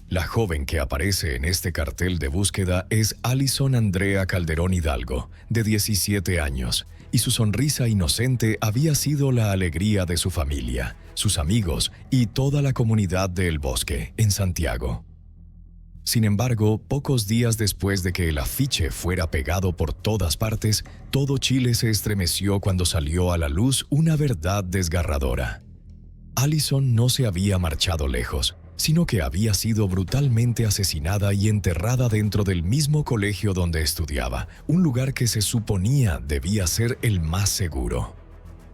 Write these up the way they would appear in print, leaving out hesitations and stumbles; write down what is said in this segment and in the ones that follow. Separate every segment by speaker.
Speaker 1: La joven que aparece en este cartel de búsqueda es Alison Andrea Calderón Hidalgo, de 17 años, y su sonrisa inocente había sido la alegría de su familia, sus amigos y toda la comunidad de El Bosque, en Santiago. Sin embargo, pocos días después de que el afiche fuera pegado por todas partes, todo Chile se estremeció cuando salió a la luz una verdad desgarradora. Alison no se había marchado lejos, sino que había sido brutalmente asesinada y enterrada dentro del mismo colegio donde estudiaba, un lugar que se suponía debía ser el más seguro.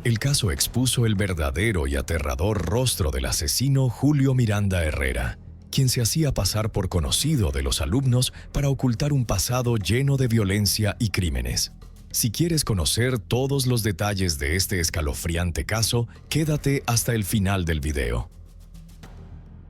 Speaker 1: El caso expuso el verdadero y aterrador rostro del asesino Julio Miranda Herrera, quien se hacía pasar por conocido de los alumnos para ocultar un pasado lleno de violencia y crímenes. Si quieres conocer todos los detalles de este escalofriante caso, quédate hasta el final del video.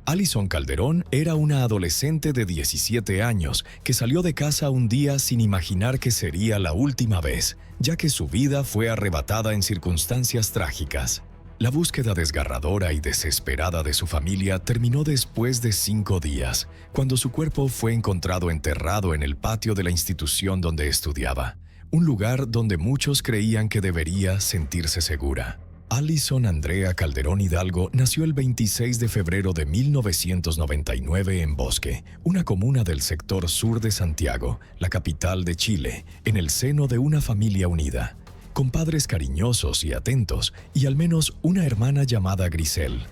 Speaker 1: Alison Calderón era una adolescente de 17 años que salió de casa un día sin imaginar que sería la última vez, ya que su vida fue arrebatada en circunstancias trágicas. La búsqueda desgarradora y desesperada de su familia terminó después de 5 días, cuando su cuerpo fue encontrado enterrado en el patio de la institución donde estudiaba, un lugar donde muchos creían que debería sentirse segura. Alison Andrea Calderón Hidalgo nació el 26 de febrero de 1999 en Bosque, una comuna del sector sur de Santiago, la capital de Chile, en el seno de una familia unida, con padres cariñosos y atentos y al menos una hermana llamada Grisel.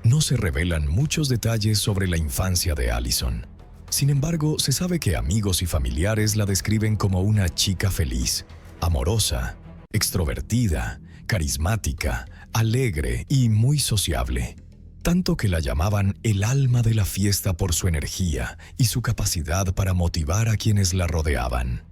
Speaker 1: No se revelan muchos detalles sobre la infancia de Alison. Sin embargo, se sabe que amigos y familiares la describen como una chica feliz, amorosa, extrovertida, carismática, alegre y muy sociable, tanto que la llamaban el alma de la fiesta por su energía y su capacidad para motivar a quienes la rodeaban.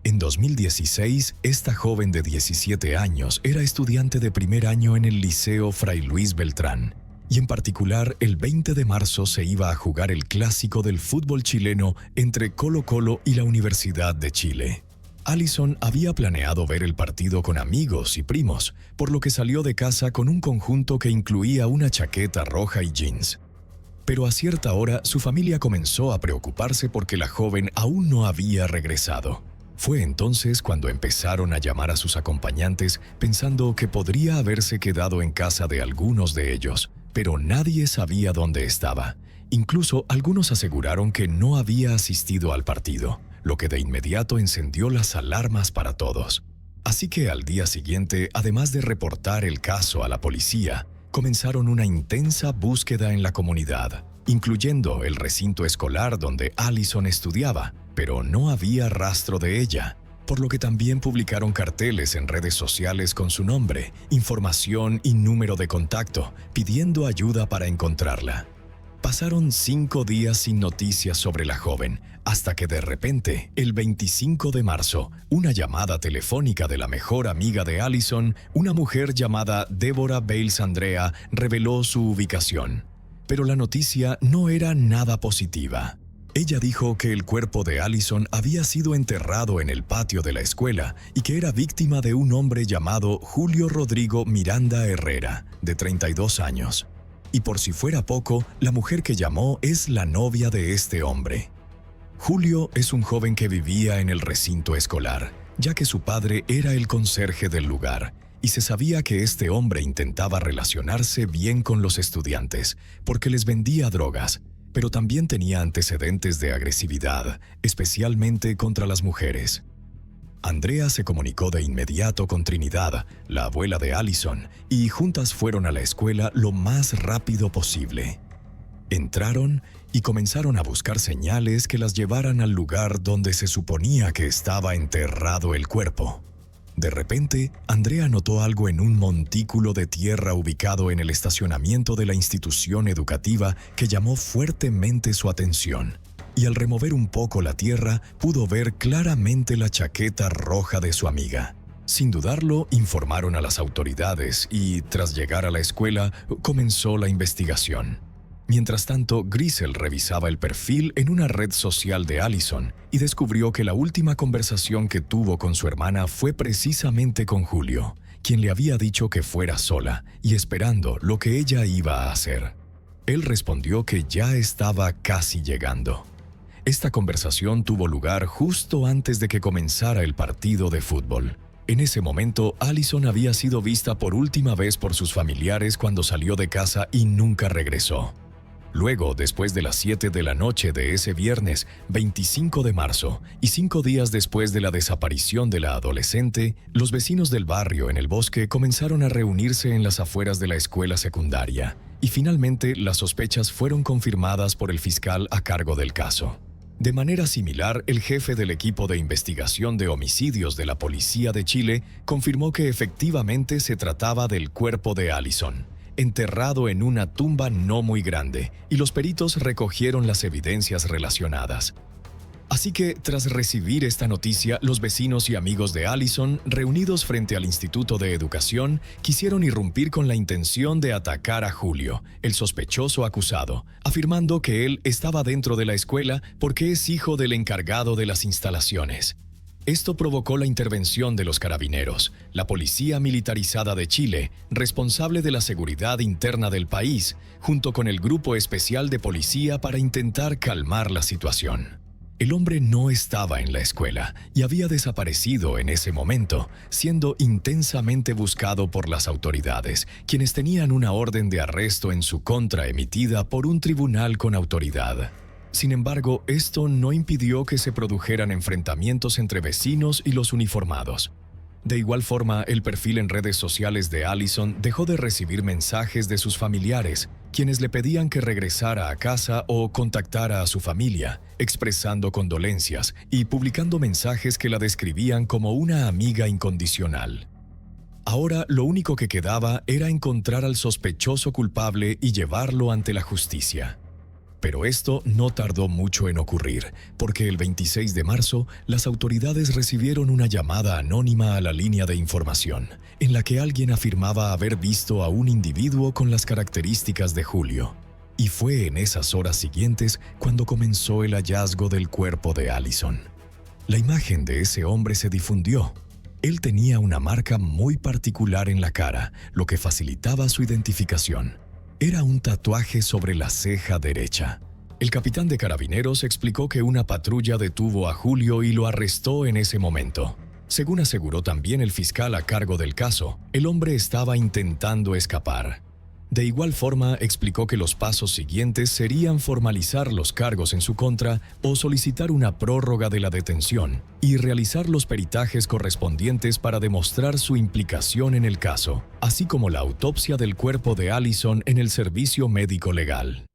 Speaker 1: En 2016, esta joven de 17 años era estudiante de primer año en el Liceo Fray Luis Beltrán, y en particular el 20 de marzo se iba a jugar el clásico del fútbol chileno entre Colo-Colo y la Universidad de Chile. Alison había planeado ver el partido con amigos y primos, por lo que salió de casa con un conjunto que incluía una chaqueta roja y jeans. Pero a cierta hora su familia comenzó a preocuparse porque la joven aún no había regresado. Fue entonces cuando empezaron a llamar a sus acompañantes pensando que podría haberse quedado en casa de algunos de ellos, pero nadie sabía dónde estaba. Incluso algunos aseguraron que no había asistido al partido, lo que de inmediato encendió las alarmas para todos. Así que al día siguiente, además de reportar el caso a la policía, comenzaron una intensa búsqueda en la comunidad, incluyendo el recinto escolar donde Alison estudiaba, pero no había rastro de ella, por lo que también publicaron carteles en redes sociales con su nombre, información y número de contacto, pidiendo ayuda para encontrarla. Pasaron 5 días sin noticias sobre la joven, hasta que de repente, el 25 de marzo, una llamada telefónica de la mejor amiga de Alison, una mujer llamada Débora Bales Andrea, reveló su ubicación. Pero la noticia no era nada positiva. Ella dijo que el cuerpo de Alison había sido enterrado en el patio de la escuela y que era víctima de un hombre llamado Julio Rodrigo Miranda Herrera, de 32 años. Y por si fuera poco, la mujer que llamó es la novia de este hombre. Julio es un joven que vivía en el recinto escolar, ya que su padre era el conserje del lugar, y se sabía que este hombre intentaba relacionarse bien con los estudiantes, porque les vendía drogas, pero también tenía antecedentes de agresividad, especialmente contra las mujeres. Andrea se comunicó de inmediato con Trinidad, la abuela de Alison, y juntas fueron a la escuela lo más rápido posible. Entraron y comenzaron a buscar señales que las llevaran al lugar donde se suponía que estaba enterrado el cuerpo. De repente, Andrea notó algo en un montículo de tierra ubicado en el estacionamiento de la institución educativa que llamó fuertemente su atención. Y al remover un poco la tierra, pudo ver claramente la chaqueta roja de su amiga. Sin dudarlo, informaron a las autoridades y, tras llegar a la escuela, comenzó la investigación. Mientras tanto, Grisel revisaba el perfil en una red social de Alison y descubrió que la última conversación que tuvo con su hermana fue precisamente con Julio, quien le había dicho que fuera sola y esperando lo que ella iba a hacer. Él respondió que ya estaba casi llegando. Esta conversación tuvo lugar justo antes de que comenzara el partido de fútbol. En ese momento, Allison había sido vista por última vez por sus familiares cuando salió de casa y nunca regresó. Luego, después de las 7 de la noche de ese viernes 25 de marzo y 5 días después de la desaparición de la adolescente, los vecinos del barrio en el bosque comenzaron a reunirse en las afueras de la escuela secundaria y finalmente las sospechas fueron confirmadas por el fiscal a cargo del caso. De manera similar, el jefe del equipo de investigación de homicidios de la Policía de Chile confirmó que efectivamente se trataba del cuerpo de Allison, enterrado en una tumba no muy grande, y los peritos recogieron las evidencias relacionadas. Así que, tras recibir esta noticia, los vecinos y amigos de Allison, reunidos frente al Instituto de Educación, quisieron irrumpir con la intención de atacar a Julio, el sospechoso acusado, afirmando que él estaba dentro de la escuela porque es hijo del encargado de las instalaciones. Esto provocó la intervención de los carabineros, la Policía Militarizada de Chile, responsable de la seguridad interna del país, junto con el Grupo Especial de Policía para intentar calmar la situación. El hombre no estaba en la escuela y había desaparecido en ese momento, siendo intensamente buscado por las autoridades, quienes tenían una orden de arresto en su contra emitida por un tribunal con autoridad. Sin embargo, esto no impidió que se produjeran enfrentamientos entre vecinos y los uniformados. De igual forma, el perfil en redes sociales de Allison dejó de recibir mensajes de sus familiares, quienes le pedían que regresara a casa o contactara a su familia, expresando condolencias y publicando mensajes que la describían como una amiga incondicional. Ahora lo único que quedaba era encontrar al sospechoso culpable y llevarlo ante la justicia. Pero esto no tardó mucho en ocurrir, porque el 26 de marzo las autoridades recibieron una llamada anónima a la línea de información, en la que alguien afirmaba haber visto a un individuo con las características de Julio. Y fue en esas horas siguientes cuando comenzó el hallazgo del cuerpo de Allison. La imagen de ese hombre se difundió. Él tenía una marca muy particular en la cara, lo que facilitaba su identificación. Era un tatuaje sobre la ceja derecha. El capitán de carabineros explicó que una patrulla detuvo a Julio y lo arrestó en ese momento. Según aseguró también el fiscal a cargo del caso, el hombre estaba intentando escapar. De igual forma, explicó que los pasos siguientes serían formalizar los cargos en su contra o solicitar una prórroga de la detención y realizar los peritajes correspondientes para demostrar su implicación en el caso, así como la autopsia del cuerpo de Allison en el servicio médico legal.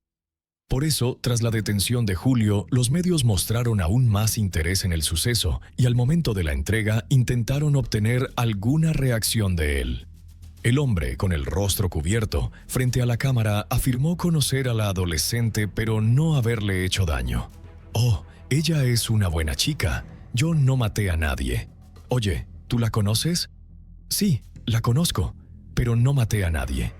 Speaker 1: Por eso, tras la detención de Julio, los medios mostraron aún más interés en el suceso y al momento de la entrega intentaron obtener alguna reacción de él. El hombre, con el rostro cubierto, frente a la cámara, afirmó conocer a la adolescente pero no haberle hecho daño. «Oh, ella es una buena chica. Yo no maté a nadie. Oye, ¿tú la conoces?» «Sí, la conozco, pero no maté a nadie.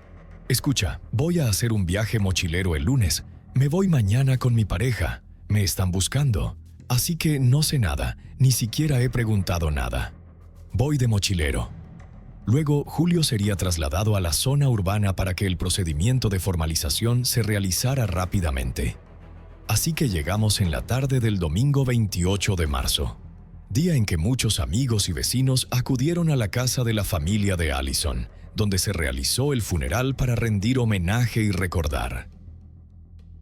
Speaker 1: Escucha, voy a hacer un viaje mochilero el lunes. Me voy mañana con mi pareja. Me están buscando. Así que no sé nada, ni siquiera he preguntado nada. Voy de mochilero». Luego, Julio sería trasladado a la zona urbana para que el procedimiento de formalización se realizara rápidamente. Así que llegamos en la tarde del domingo 28 de marzo, día en que muchos amigos y vecinos acudieron a la casa de la familia de Allison, donde se realizó el funeral para rendir homenaje y recordar.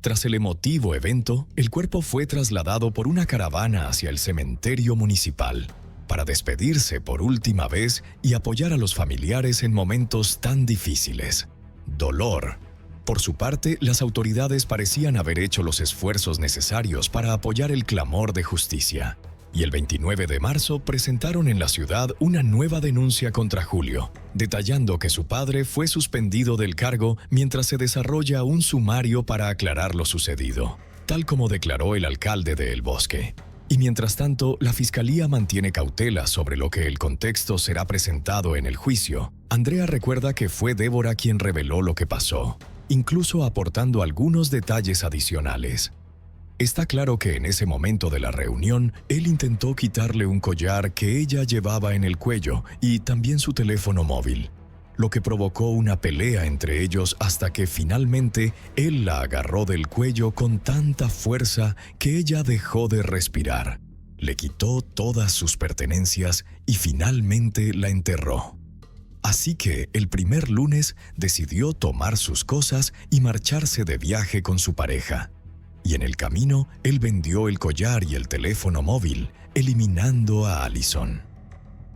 Speaker 1: Tras el emotivo evento, el cuerpo fue trasladado por una caravana hacia el cementerio municipal, para despedirse por última vez y apoyar a los familiares en momentos tan difíciles. Dolor. Por su parte, las autoridades parecían haber hecho los esfuerzos necesarios para apoyar el clamor de justicia. Y el 29 de marzo presentaron en la ciudad una nueva denuncia contra Julio, detallando que su padre fue suspendido del cargo mientras se desarrolla un sumario para aclarar lo sucedido, tal como declaró el alcalde de El Bosque. Y mientras tanto, la Fiscalía mantiene cautela sobre lo que el contexto será presentado en el juicio. Andrea recuerda que fue Débora quien reveló lo que pasó, incluso aportando algunos detalles adicionales. Está claro que en ese momento de la reunión, él intentó quitarle un collar que ella llevaba en el cuello y también su teléfono móvil. lo que provocó una pelea entre ellos hasta que finalmente él la agarró del cuello con tanta fuerza que ella dejó de respirar. Le quitó todas sus pertenencias y finalmente la enterró. Así que el primer lunes decidió tomar sus cosas y marcharse de viaje con su pareja. Y en el camino, él vendió el collar y el teléfono móvil, eliminando a Allison.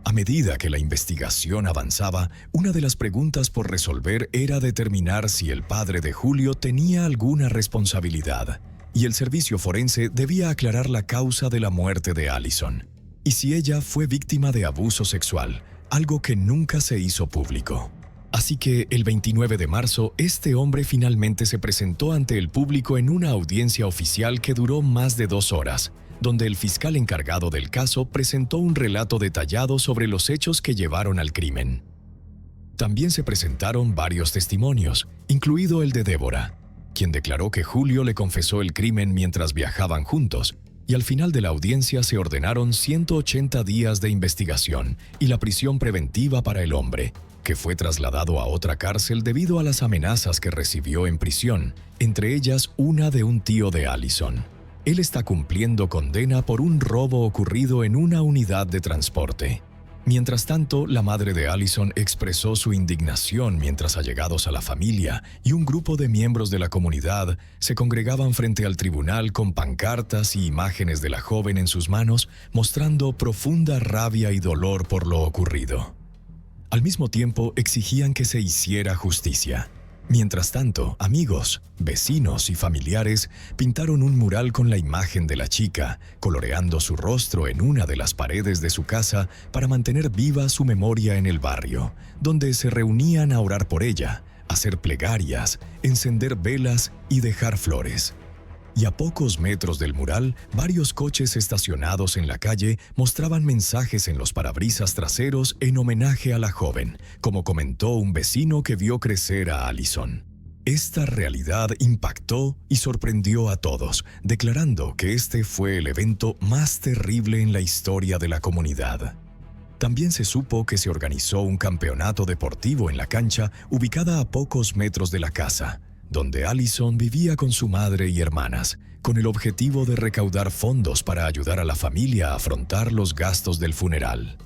Speaker 1: A medida que la investigación avanzaba, una de las preguntas por resolver era determinar si el padre de Julio tenía alguna responsabilidad, y el servicio forense debía aclarar la causa de la muerte de Allison, y si ella fue víctima de abuso sexual, algo que nunca se hizo público. Así que el 29 de marzo, este hombre finalmente se presentó ante el público en una audiencia oficial que duró más de 2 horas, donde el fiscal encargado del caso presentó un relato detallado sobre los hechos que llevaron al crimen. También se presentaron varios testimonios, incluido el de Débora, quien declaró que Julio le confesó el crimen mientras viajaban juntos, y al final de la audiencia se ordenaron 180 días de investigación y la prisión preventiva para el hombre, que fue trasladado a otra cárcel debido a las amenazas que recibió en prisión, entre ellas una de un tío de Allison. Él está cumpliendo condena por un robo ocurrido en una unidad de transporte. Mientras tanto, la madre de Allison expresó su indignación mientras allegados a la familia y un grupo de miembros de la comunidad se congregaban frente al tribunal con pancartas y imágenes de la joven en sus manos, mostrando profunda rabia y dolor por lo ocurrido. Al mismo tiempo, exigían que se hiciera justicia. Mientras tanto, amigos, vecinos y familiares pintaron un mural con la imagen de la chica, coloreando su rostro en una de las paredes de su casa para mantener viva su memoria en el barrio, donde se reunían a orar por ella, hacer plegarias, encender velas y dejar flores. Y a pocos metros del mural, varios coches estacionados en la calle mostraban mensajes en los parabrisas traseros en homenaje a la joven, como comentó un vecino que vio crecer a Allison. Esta realidad impactó y sorprendió a todos, declarando que este fue el evento más terrible en la historia de la comunidad. También se supo que se organizó un campeonato deportivo en la cancha ubicada a pocos metros de la casa, donde Allison vivía con su madre y hermanas, con el objetivo de recaudar fondos para ayudar a la familia a afrontar los gastos del funeral.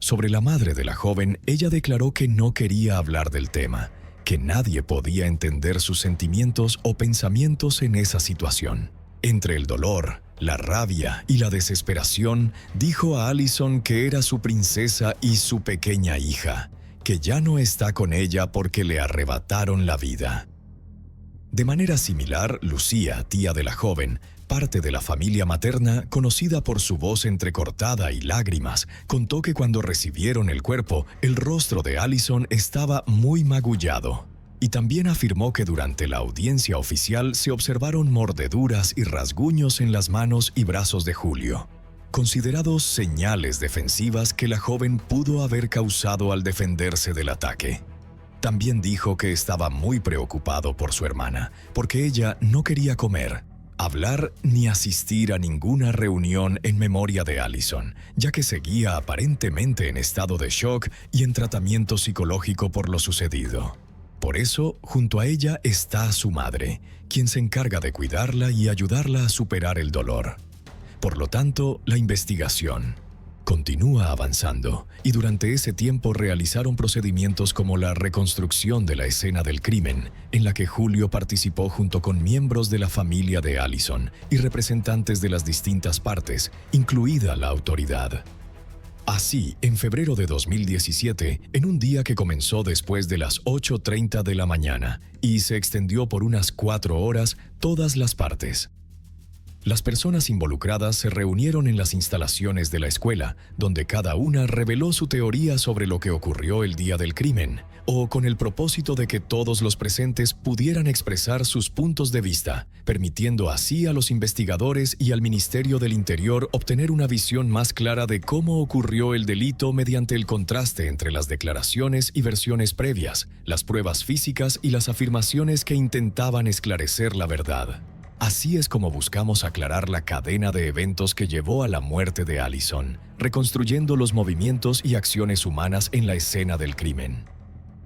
Speaker 1: Sobre la madre de la joven, ella declaró que no quería hablar del tema, que nadie podía entender sus sentimientos o pensamientos en esa situación. Entre el dolor, la rabia y la desesperación, dijo a Allison que era su princesa y su pequeña hija, que ya no está con ella porque le arrebataron la vida. De manera similar, Lucía, tía de la joven, parte de la familia materna, conocida por su voz entrecortada y lágrimas, contó que cuando recibieron el cuerpo, el rostro de Allison estaba muy magullado. Y también afirmó que durante la audiencia oficial se observaron mordeduras y rasguños en las manos y brazos de Julio, considerados señales defensivas que la joven pudo haber causado al defenderse del ataque. También dijo que estaba muy preocupado por su hermana, porque ella no quería comer, hablar ni asistir a ninguna reunión en memoria de Allison, ya que seguía aparentemente en estado de shock y en tratamiento psicológico por lo sucedido. Por eso, junto a ella está su madre, quien se encarga de cuidarla y ayudarla a superar el dolor. Por lo tanto, la investigación continúa avanzando y durante ese tiempo realizaron procedimientos como la reconstrucción de la escena del crimen, en la que Julio participó junto con miembros de la familia de Allison y representantes de las distintas partes, incluida la autoridad. Así, en febrero de 2017, en un día que comenzó después de las 8:30 de la mañana y se extendió por unas 4 horas, todas las partes. Las personas involucradas se reunieron en las instalaciones de la escuela, donde cada una reveló su teoría sobre lo que ocurrió el día del crimen, o con el propósito de que todos los presentes pudieran expresar sus puntos de vista, permitiendo así a los investigadores y al Ministerio del Interior obtener una visión más clara de cómo ocurrió el delito mediante el contraste entre las declaraciones y versiones previas, las pruebas físicas y las afirmaciones que intentaban esclarecer la verdad. Así es como buscamos aclarar la cadena de eventos que llevó a la muerte de Allison, reconstruyendo los movimientos y acciones humanas en la escena del crimen.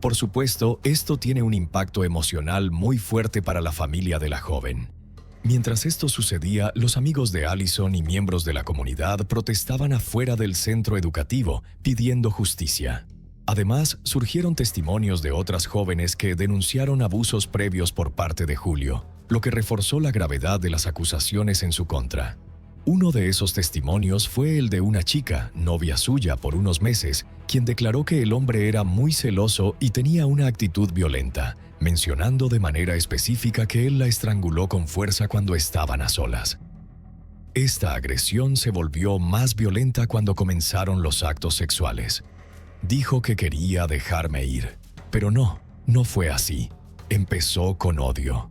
Speaker 1: Por supuesto, esto tiene un impacto emocional muy fuerte para la familia de la joven. Mientras esto sucedía, los amigos de Allison y miembros de la comunidad protestaban afuera del centro educativo, pidiendo justicia. Además, surgieron testimonios de otras jóvenes que denunciaron abusos previos por parte de Julio, lo que reforzó la gravedad de las acusaciones en su contra. Uno de esos testimonios fue el de una chica, novia suya por unos meses, quien declaró que el hombre era muy celoso y tenía una actitud violenta, mencionando de manera específica que él la estranguló con fuerza cuando estaban a solas. Esta agresión se volvió más violenta cuando comenzaron los actos sexuales. Dijo que quería dejarme ir, pero no fue así. Empezó con odio.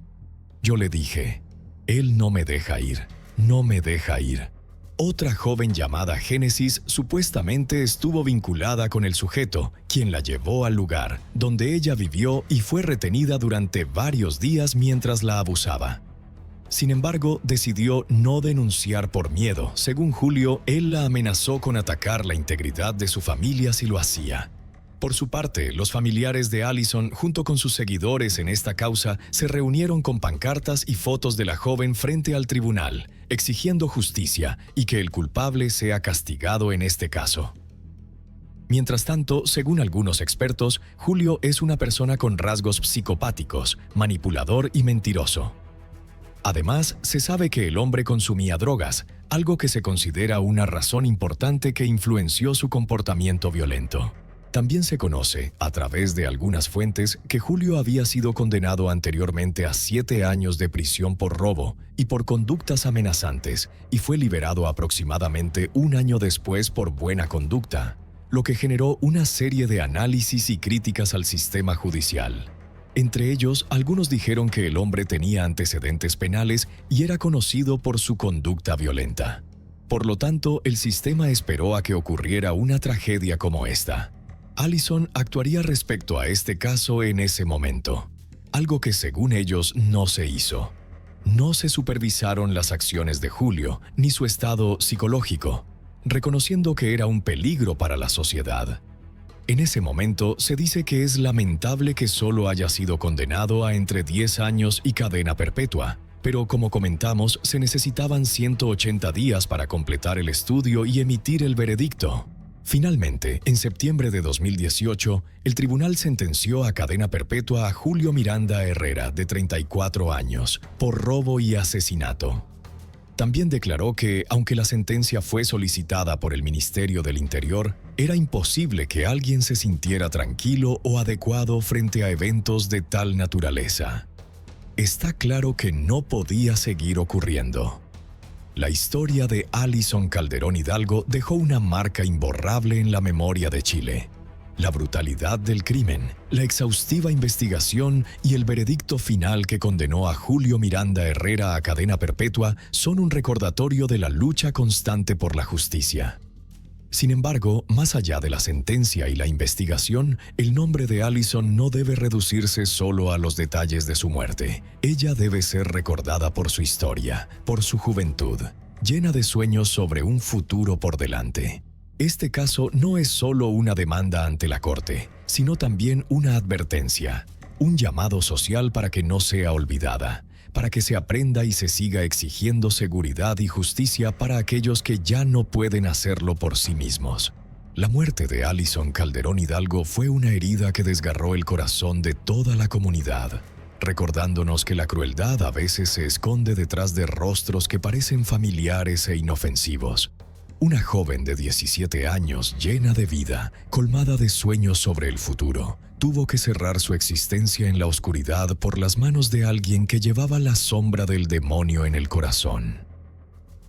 Speaker 1: Yo le dije, él no me deja ir. No me deja ir. Otra joven llamada Génesis supuestamente estuvo vinculada con el sujeto, quien la llevó al lugar, donde ella vivió y fue retenida durante varios días mientras la abusaba. Sin embargo, decidió no denunciar por miedo. Según Julio, él la amenazó con atacar la integridad de su familia si lo hacía. Por su parte, los familiares de Allison, junto con sus seguidores en esta causa, se reunieron con pancartas y fotos de la joven frente al tribunal, exigiendo justicia y que el culpable sea castigado en este caso. Mientras tanto, según algunos expertos, Julio es una persona con rasgos psicopáticos, manipulador y mentiroso. Además, se sabe que el hombre consumía drogas, algo que se considera una razón importante que influenció su comportamiento violento. También se conoce, a través de algunas fuentes, que Julio había sido condenado anteriormente a 7 años de prisión por robo y por conductas amenazantes, y fue liberado aproximadamente 1 año después por buena conducta, lo que generó una serie de análisis y críticas al sistema judicial. Entre ellos, algunos dijeron que el hombre tenía antecedentes penales y era conocido por su conducta violenta. Por lo tanto, el sistema esperó a que ocurriera una tragedia como esta. Allison actuaría respecto a este caso en ese momento, algo que según ellos no se hizo. No se supervisaron las acciones de Julio ni su estado psicológico, reconociendo que era un peligro para la sociedad. En ese momento se dice que es lamentable que solo haya sido condenado a entre 10 años y cadena perpetua, pero como comentamos, se necesitaban 180 días para completar el estudio y emitir el veredicto. Finalmente, en septiembre de 2018, el tribunal sentenció a cadena perpetua a Julio Miranda Herrera, de 34 años, por robo y asesinato. También declaró que, aunque la sentencia fue solicitada por el Ministerio del Interior, era imposible que alguien se sintiera tranquilo o adecuado frente a eventos de tal naturaleza. Está claro que no podía seguir ocurriendo. La historia de Allison Calderón Hidalgo dejó una marca imborrable en la memoria de Chile. La brutalidad del crimen, la exhaustiva investigación y el veredicto final que condenó a Julio Miranda Herrera a cadena perpetua son un recordatorio de la lucha constante por la justicia. Sin embargo, más allá de la sentencia y la investigación, el nombre de Allison no debe reducirse solo a los detalles de su muerte. Ella debe ser recordada por su historia, por su juventud, llena de sueños sobre un futuro por delante. Este caso no es solo una demanda ante la corte, sino también una advertencia, un llamado social para que no sea olvidada, para que se aprenda y se siga exigiendo seguridad y justicia para aquellos que ya no pueden hacerlo por sí mismos. La muerte de Allison Calderón Hidalgo fue una herida que desgarró el corazón de toda la comunidad, recordándonos que la crueldad a veces se esconde detrás de rostros que parecen familiares e inofensivos. Una joven de 17 años, llena de vida, colmada de sueños sobre el futuro, tuvo que cerrar su existencia en la oscuridad por las manos de alguien que llevaba la sombra del demonio en el corazón.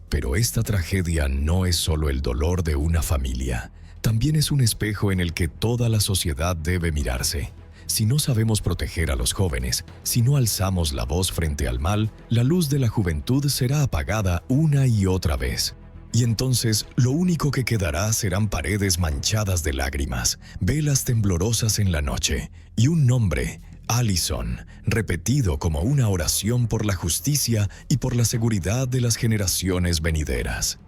Speaker 1: Pero esta tragedia no es solo el dolor de una familia, también es un espejo en el que toda la sociedad debe mirarse. Si no sabemos proteger a los jóvenes, si no alzamos la voz frente al mal, la luz de la juventud será apagada una y otra vez. Y entonces, lo único que quedará serán paredes manchadas de lágrimas, velas temblorosas en la noche y un nombre, Alison, repetido como una oración por la justicia y por la seguridad de las generaciones venideras.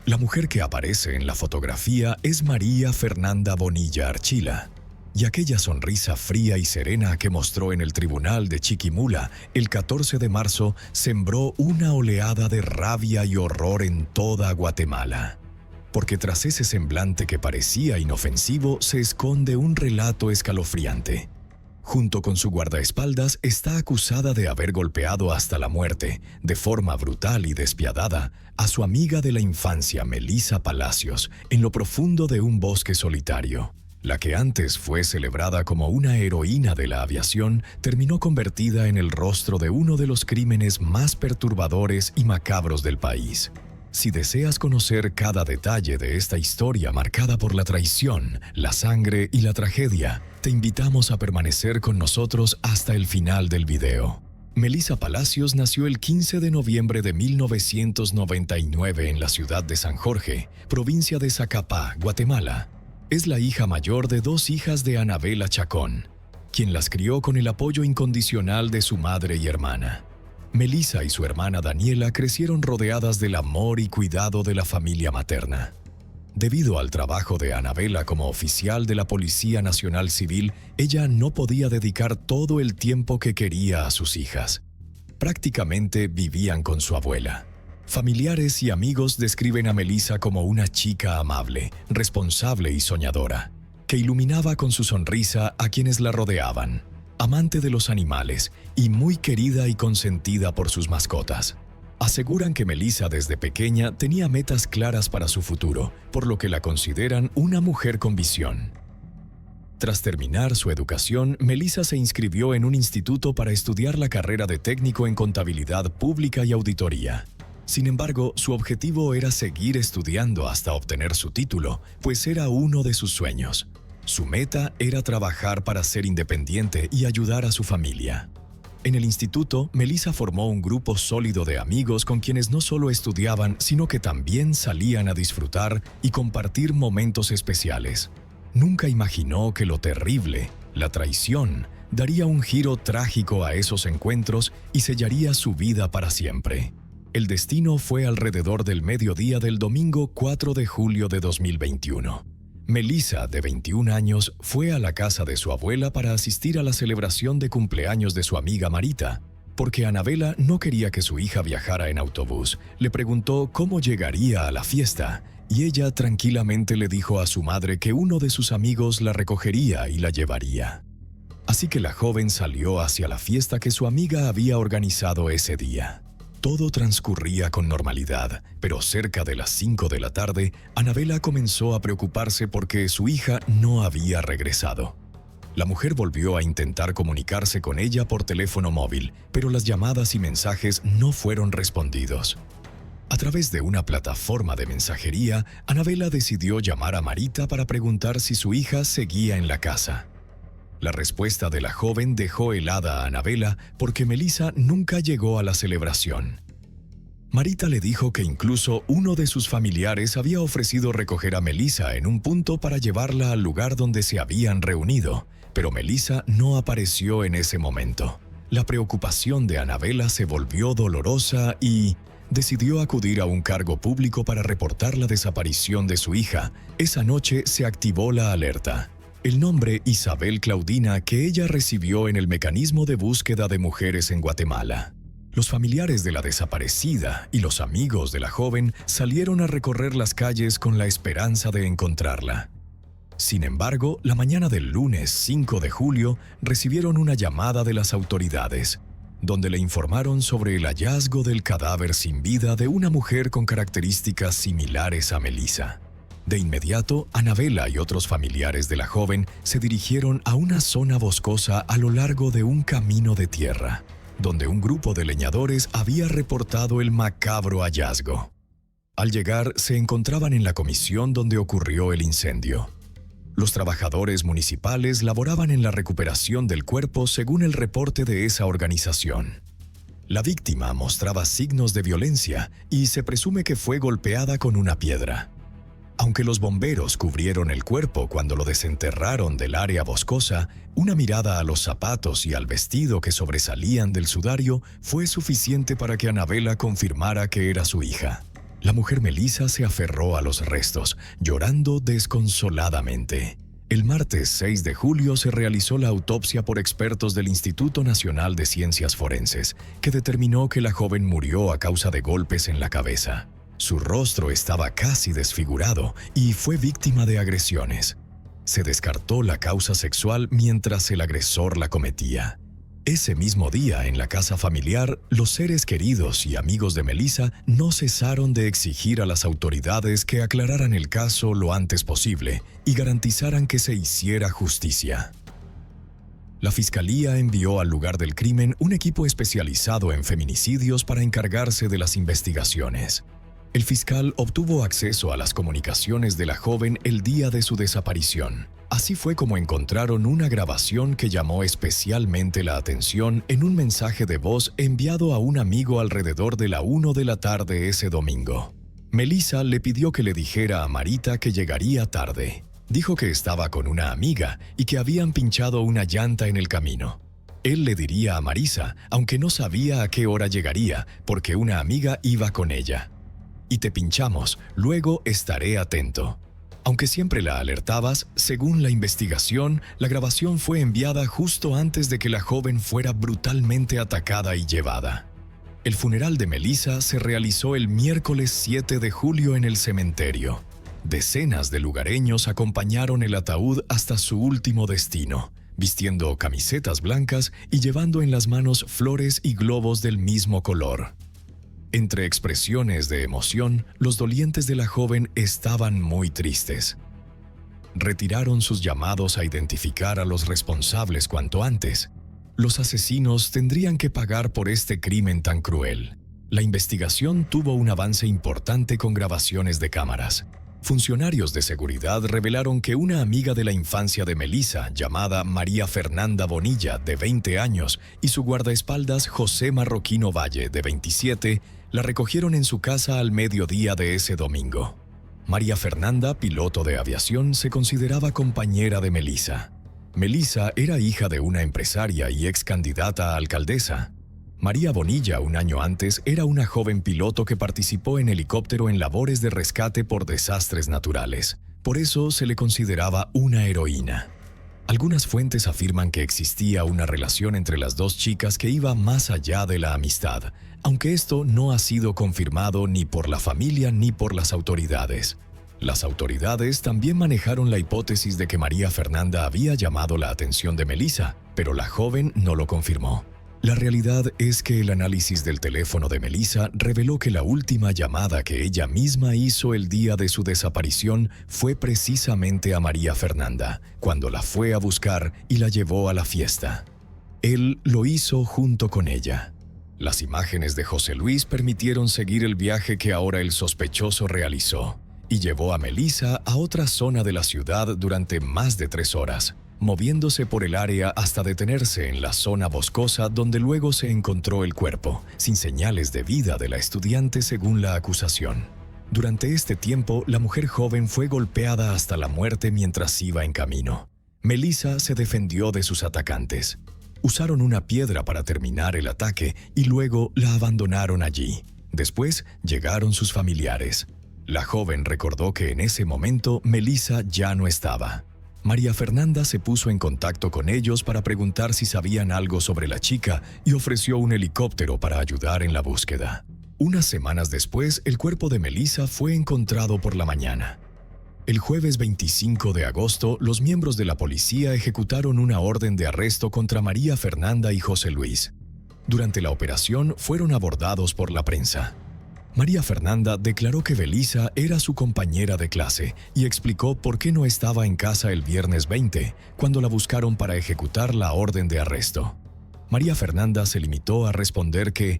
Speaker 1: La mujer que aparece en la fotografía es María Fernanda Bonilla Archila, y aquella sonrisa fría y serena que mostró en el tribunal de Chiquimula el 14 de marzo sembró una oleada de rabia y horror en toda Guatemala. Porque tras ese semblante que parecía inofensivo se esconde un relato escalofriante. Junto con su guardaespaldas está acusada de haber golpeado hasta la muerte, de forma brutal y despiadada, a su amiga de la infancia Melissa Palacios, en lo profundo de un bosque solitario. La que antes fue celebrada como una heroína de la aviación, terminó convertida en el rostro de uno de los crímenes más perturbadores y macabros del país. Si deseas conocer cada detalle de esta historia marcada por la traición, la sangre y la tragedia, te invitamos a permanecer con nosotros hasta el final del video. Melissa Palacios nació el 15 de noviembre de 1999 en la ciudad de San Jorge, provincia de Zacapá, Guatemala. Es la hija mayor de 2 hijas de Anabela Chacón, quien las crió con el apoyo incondicional de su madre y hermana. Melissa y su hermana Daniela crecieron rodeadas del amor y cuidado de la familia materna. Debido al trabajo de Anabela como oficial de la Policía Nacional Civil, ella no podía dedicar todo el tiempo que quería a sus hijas. Prácticamente vivían con su abuela. Familiares y amigos describen a Melissa como una chica amable, responsable y soñadora, que iluminaba con su sonrisa a quienes la rodeaban. Amante de los animales y muy querida y consentida por sus mascotas. Aseguran que Melissa desde pequeña tenía metas claras para su futuro, por lo que la consideran una mujer con visión. Tras terminar su educación, Melissa se inscribió en un instituto para estudiar la carrera de técnico en contabilidad pública y auditoría. Sin embargo, su objetivo era seguir estudiando hasta obtener su título, pues era uno de sus sueños. Su meta era trabajar para ser independiente y ayudar a su familia. En el instituto, Melissa formó un grupo sólido de amigos con quienes no solo estudiaban, sino que también salían a disfrutar y compartir momentos especiales. Nunca imaginó que lo terrible, la traición, daría un giro trágico a esos encuentros y sellaría su vida para siempre. El destino fue alrededor del mediodía del domingo 4 de julio de 2021. Melissa, de 21 años, fue a la casa de su abuela para asistir a la celebración de cumpleaños de su amiga Marita. Porque Anabela no quería que su hija viajara en autobús, le preguntó cómo llegaría a la fiesta, y ella tranquilamente le dijo a su madre que uno de sus amigos la recogería y la llevaría. Así que la joven salió hacia la fiesta que su amiga había organizado ese día. Todo transcurría con normalidad, pero cerca de las 5 de la tarde, Anabela comenzó a preocuparse porque su hija no había regresado. La mujer volvió a intentar comunicarse con ella por teléfono móvil, pero las llamadas y mensajes no fueron respondidos. A través de una plataforma de mensajería, Anabela decidió llamar a Marita para preguntar si su hija seguía en la casa. La respuesta de la joven dejó helada a Anabela porque Melissa nunca llegó a la celebración. Marita le dijo que incluso uno de sus familiares había ofrecido recoger a Melissa en un punto para llevarla al lugar donde se habían reunido, pero Melissa no apareció en ese momento. La preocupación de Anabela se volvió dolorosa y decidió acudir a un cargo público para reportar la desaparición de su hija. Esa noche se activó la alerta. El nombre Isabel Claudina que ella recibió en el mecanismo de búsqueda de mujeres en Guatemala. Los familiares de la desaparecida y los amigos de la joven salieron a recorrer las calles con la esperanza de encontrarla. Sin embargo, la mañana del lunes 5 de julio recibieron una llamada de las autoridades, donde le informaron sobre el hallazgo del cadáver sin vida de una mujer con características similares a Melissa. De inmediato, Anabela y otros familiares de la joven se dirigieron a una zona boscosa a lo largo de un camino de tierra, donde un grupo de leñadores había reportado el macabro hallazgo. Al llegar, se encontraban en la comisión donde ocurrió el incendio. Los trabajadores municipales laboraban en la recuperación del cuerpo según el reporte de esa organización. La víctima mostraba signos de violencia y se presume que fue golpeada con una piedra. Aunque los bomberos cubrieron el cuerpo cuando lo desenterraron del área boscosa, una mirada a los zapatos y al vestido que sobresalían del sudario fue suficiente para que Anabela confirmara que era su hija. La mujer Melissa se aferró a los restos, llorando desconsoladamente. El martes 6 de julio se realizó la autopsia por expertos del Instituto Nacional de Ciencias Forenses, que determinó que la joven murió a causa de golpes en la cabeza. Su rostro estaba casi desfigurado y fue víctima de agresiones. Se descartó la causa sexual mientras el agresor la cometía. Ese mismo día, en la casa familiar, los seres queridos y amigos de Melissa no cesaron de exigir a las autoridades que aclararan el caso lo antes posible y garantizaran que se hiciera justicia. La Fiscalía envió al lugar del crimen un equipo especializado en feminicidios para encargarse de las investigaciones. El fiscal obtuvo acceso a las comunicaciones de la joven el día de su desaparición. Así fue como encontraron una grabación que llamó especialmente la atención en un mensaje de voz enviado a un amigo alrededor de la 1 de la tarde ese domingo. Melissa le pidió que le dijera a Marita que llegaría tarde. Dijo que estaba con una amiga y que habían pinchado una llanta en el camino. Él le diría a Marisa, aunque no sabía a qué hora llegaría, porque una amiga iba con ella. Y te pinchamos, luego estaré atento. Aunque siempre la alertabas, según la investigación, la grabación fue enviada justo antes de que la joven fuera brutalmente atacada y llevada. El funeral de Melissa se realizó el miércoles 7 de julio en el cementerio. Decenas de lugareños acompañaron el ataúd hasta su último destino, vistiendo camisetas blancas y llevando en las manos flores y globos del mismo color. Entre expresiones de emoción, los dolientes de la joven estaban muy tristes. Retiraron sus llamados a identificar a los responsables cuanto antes. Los asesinos tendrían que pagar por este crimen tan cruel. La investigación tuvo un avance importante con grabaciones de cámaras. Funcionarios de seguridad revelaron que una amiga de la infancia de Melissa, llamada María Fernanda Bonilla, de 20 años, y su guardaespaldas José Marroquino Valle, de 27, la recogieron en su casa al mediodía de ese domingo. María Fernanda, piloto de aviación, se consideraba compañera de Melissa. Melissa era hija de una empresaria y ex candidata a alcaldesa. María Bonilla, un año antes, era una joven piloto que participó en helicóptero en labores de rescate por desastres naturales. Por eso se le consideraba una heroína. Algunas fuentes afirman que existía una relación entre las dos chicas que iba más allá de la amistad, aunque esto no ha sido confirmado ni por la familia ni por las autoridades. Las autoridades también manejaron la hipótesis de que María Fernanda había llamado la atención de Melissa, pero la joven no lo confirmó. La realidad es que el análisis del teléfono de Melissa reveló que la última llamada que ella misma hizo el día de su desaparición fue precisamente a María Fernanda, cuando la fue a buscar y la llevó a la fiesta. Él lo hizo junto con ella. Las imágenes de José Luis permitieron seguir el viaje que ahora el sospechoso realizó y llevó a Melissa a otra zona de la ciudad durante más de 3 horas, moviéndose por el área hasta detenerse en la zona boscosa donde luego se encontró el cuerpo, sin señales de vida de la estudiante según la acusación. Durante este tiempo, la mujer joven fue golpeada hasta la muerte mientras iba en camino. Melissa se defendió de sus atacantes. Usaron una piedra para terminar el ataque y luego la abandonaron allí. Después llegaron sus familiares. La joven recordó que en ese momento Melissa ya no estaba. María Fernanda se puso en contacto con ellos para preguntar si sabían algo sobre la chica y ofreció un helicóptero para ayudar en la búsqueda. Unas semanas después, el cuerpo de Melissa fue encontrado por la mañana. El jueves 25 de agosto, los miembros de la policía ejecutaron una orden de arresto contra María Fernanda y José Luis. Durante la operación, fueron abordados por la prensa. María Fernanda declaró que Melissa era su compañera de clase y explicó por qué no estaba en casa el viernes 20, cuando la buscaron para ejecutar la orden de arresto. María Fernanda se limitó a responder que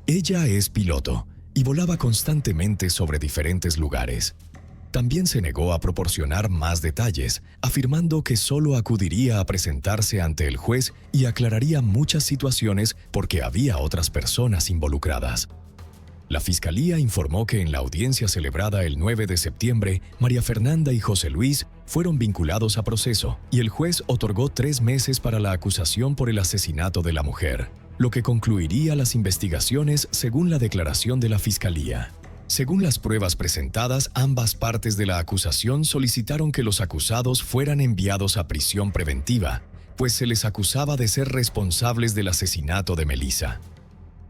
Speaker 1: ella es piloto y volaba constantemente sobre diferentes lugares. También se negó a proporcionar más detalles, afirmando que solo acudiría a presentarse ante el juez y aclararía muchas situaciones porque había otras personas involucradas. La Fiscalía informó que en la audiencia celebrada el 9 de septiembre, María Fernanda y José Luis fueron vinculados a proceso y el juez otorgó 3 meses para la acusación por el asesinato de la mujer, lo que concluiría las investigaciones según la declaración de la Fiscalía. Según las pruebas presentadas, ambas partes de la acusación solicitaron que los acusados fueran enviados a prisión preventiva, pues se les acusaba de ser responsables del asesinato de Melissa.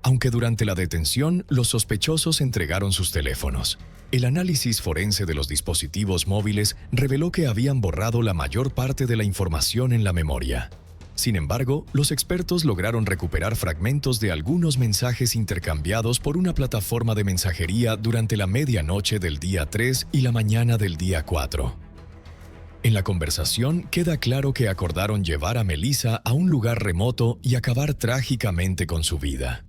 Speaker 1: Aunque durante la detención, los sospechosos entregaron sus teléfonos. El análisis forense de los dispositivos móviles reveló que habían borrado la mayor parte de la información en la memoria. Sin embargo, los expertos lograron recuperar fragmentos de algunos mensajes intercambiados por una plataforma de mensajería durante la medianoche del día 3 y la mañana del día 4. En la conversación queda claro que acordaron llevar a Melissa a un lugar remoto y acabar trágicamente con su vida.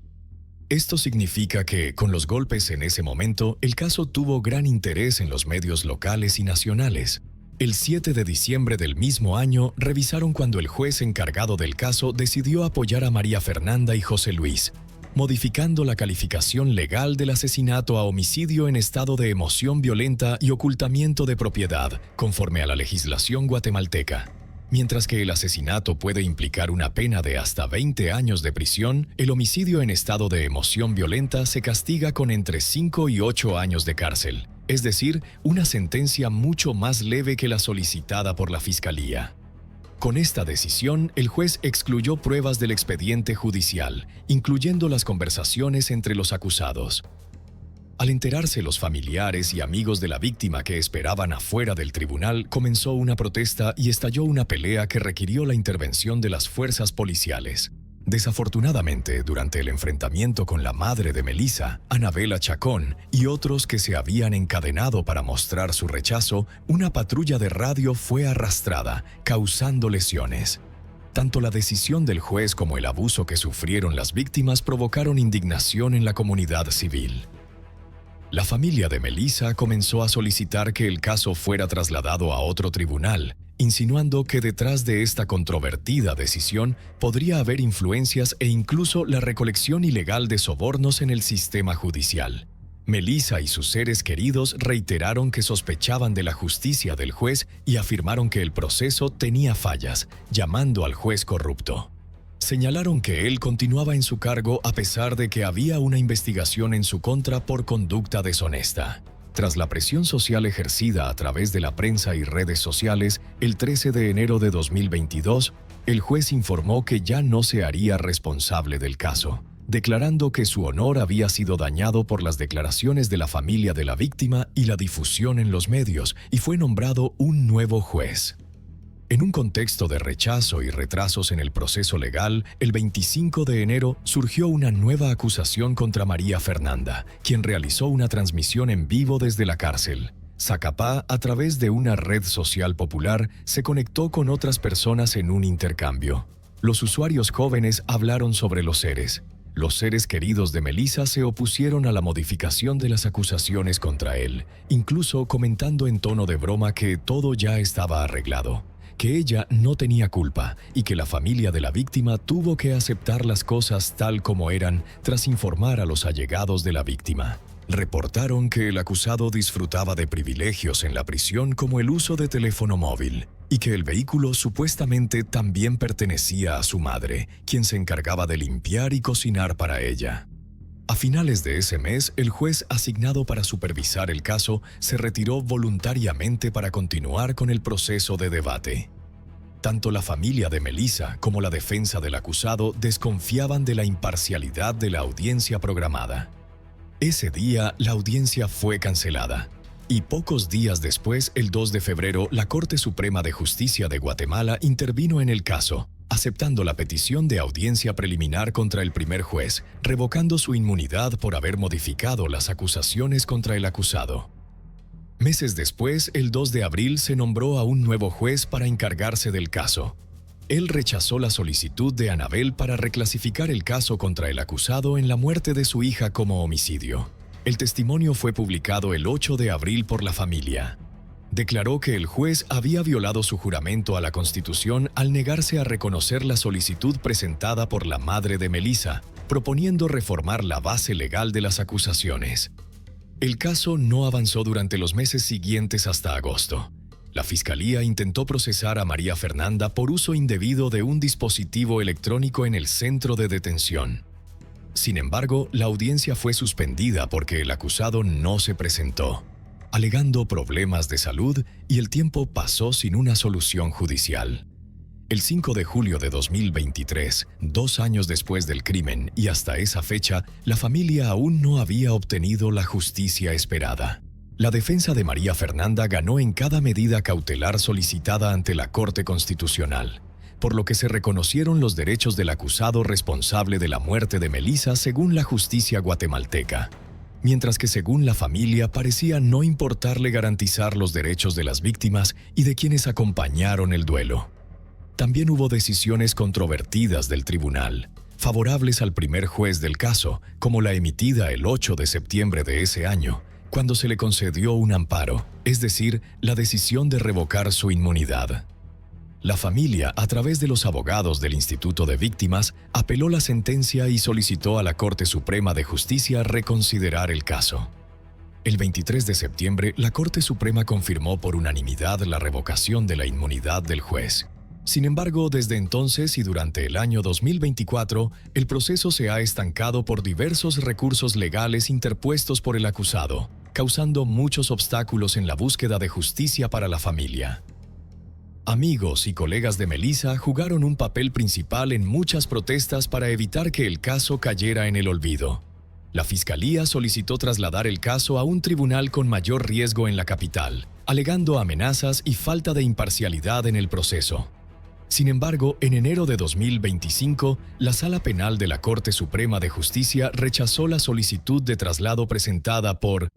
Speaker 1: Esto significa que, con los golpes en ese momento, el caso tuvo gran interés en los medios locales y nacionales. El 7 de diciembre del mismo año, revisaron cuando el juez encargado del caso decidió apoyar a María Fernanda y José Luis, modificando la calificación legal del asesinato a homicidio en estado de emoción violenta y ocultamiento de propiedad, conforme a la legislación guatemalteca. Mientras que el asesinato puede implicar una pena de hasta 20 años de prisión, el homicidio en estado de emoción violenta se castiga con entre 5 y 8 años de cárcel, es decir, una sentencia mucho más leve que la solicitada por la Fiscalía. Con esta decisión, el juez excluyó pruebas del expediente judicial, incluyendo las conversaciones entre los acusados. Al enterarse los familiares y amigos de la víctima que esperaban afuera del tribunal, comenzó una protesta y estalló una pelea que requirió la intervención de las fuerzas policiales. Desafortunadamente, durante el enfrentamiento con la madre de Melissa, Anabela Chacón, y otros que se habían encadenado para mostrar su rechazo, una patrulla de radio fue arrastrada, causando lesiones. Tanto la decisión del juez como el abuso que sufrieron las víctimas provocaron indignación en la comunidad civil. La familia de Melissa comenzó a solicitar que el caso fuera trasladado a otro tribunal, insinuando que detrás de esta controvertida decisión podría haber influencias e incluso la recolección ilegal de sobornos en el sistema judicial. Melissa y sus seres queridos reiteraron que sospechaban de la justicia del juez y afirmaron que el proceso tenía fallas, llamando al juez corrupto. Señalaron que él continuaba en su cargo a pesar de que había una investigación en su contra por conducta deshonesta. Tras la presión social ejercida a través de la prensa y redes sociales, el 13 de enero de 2022, el juez informó que ya no se haría responsable del caso, declarando que su honor había sido dañado por las declaraciones de la familia de la víctima y la difusión en los medios, y fue nombrado un nuevo juez. En un contexto de rechazo y retrasos en el proceso legal, el 25 de enero surgió una nueva acusación contra María Fernanda, quien realizó una transmisión en vivo desde la cárcel. Zacapá, a través de una red social popular, se conectó con otras personas en un intercambio. Los usuarios jóvenes hablaron sobre los seres. Los seres queridos de Melissa se opusieron a la modificación de las acusaciones contra él, incluso comentando en tono de broma que todo ya estaba arreglado, que ella no tenía culpa y que la familia de la víctima tuvo que aceptar las cosas tal como eran tras informar a los allegados de la víctima. Reportaron que el acusado disfrutaba de privilegios en la prisión como el uso de teléfono móvil y que el vehículo supuestamente también pertenecía a su madre, quien se encargaba de limpiar y cocinar para ella. A finales de ese mes, el juez asignado para supervisar el caso se retiró voluntariamente para continuar con el proceso de debate. Tanto la familia de Melissa como la defensa del acusado desconfiaban de la imparcialidad de la audiencia programada. Ese día, la audiencia fue cancelada. Y pocos días después, el 2 de febrero, la Corte Suprema de Justicia de Guatemala intervino en el caso, aceptando la petición de audiencia preliminar contra el primer juez, revocando su inmunidad por haber modificado las acusaciones contra el acusado. Meses después, el 2 de abril, se nombró a un nuevo juez para encargarse del caso. Él rechazó la solicitud de Anabel para reclasificar el caso contra el acusado en la muerte de su hija como homicidio. El testimonio fue publicado el 8 de abril por la familia. declaró que el juez había violado su juramento a la Constitución al negarse a reconocer la solicitud presentada por la madre de Melissa, proponiendo reformar la base legal de las acusaciones. El caso no avanzó durante los meses siguientes hasta agosto. La Fiscalía intentó procesar a María Fernanda por uso indebido de un dispositivo electrónico en el centro de detención. Sin embargo, la audiencia fue suspendida porque el acusado no se presentó, alegando problemas de salud, y el tiempo pasó sin una solución judicial. El 5 de julio de 2023, 2 años después del crimen y hasta esa fecha, la familia aún no había obtenido la justicia esperada. La defensa de María Fernanda ganó en cada medida cautelar solicitada ante la Corte Constitucional, por lo que se reconocieron los derechos del acusado responsable de la muerte de Melissa según la justicia guatemalteca, mientras que según la familia parecía no importarle garantizar los derechos de las víctimas y de quienes acompañaron el duelo. También hubo decisiones controvertidas del tribunal, favorables al primer juez del caso, como la emitida el 8 de septiembre de ese año, cuando se le concedió un amparo, es decir, la decisión de revocar su inmunidad. La familia, a través de los abogados del Instituto de Víctimas, apeló la sentencia y solicitó a la Corte Suprema de Justicia reconsiderar el caso. El 23 de septiembre, la Corte Suprema confirmó por unanimidad la revocación de la inmunidad del juez. Sin embargo, desde entonces y durante el año 2024, el proceso se ha estancado por diversos recursos legales interpuestos por el acusado, causando muchos obstáculos en la búsqueda de justicia para la familia. Amigos y colegas de Melissa jugaron un papel principal en muchas protestas para evitar que el caso cayera en el olvido. La Fiscalía solicitó trasladar el caso a un tribunal con mayor riesgo en la capital, alegando amenazas y falta de imparcialidad en el proceso. Sin embargo, en enero de 2025, la Sala Penal de la Corte Suprema de Justicia rechazó la solicitud de traslado presentada por...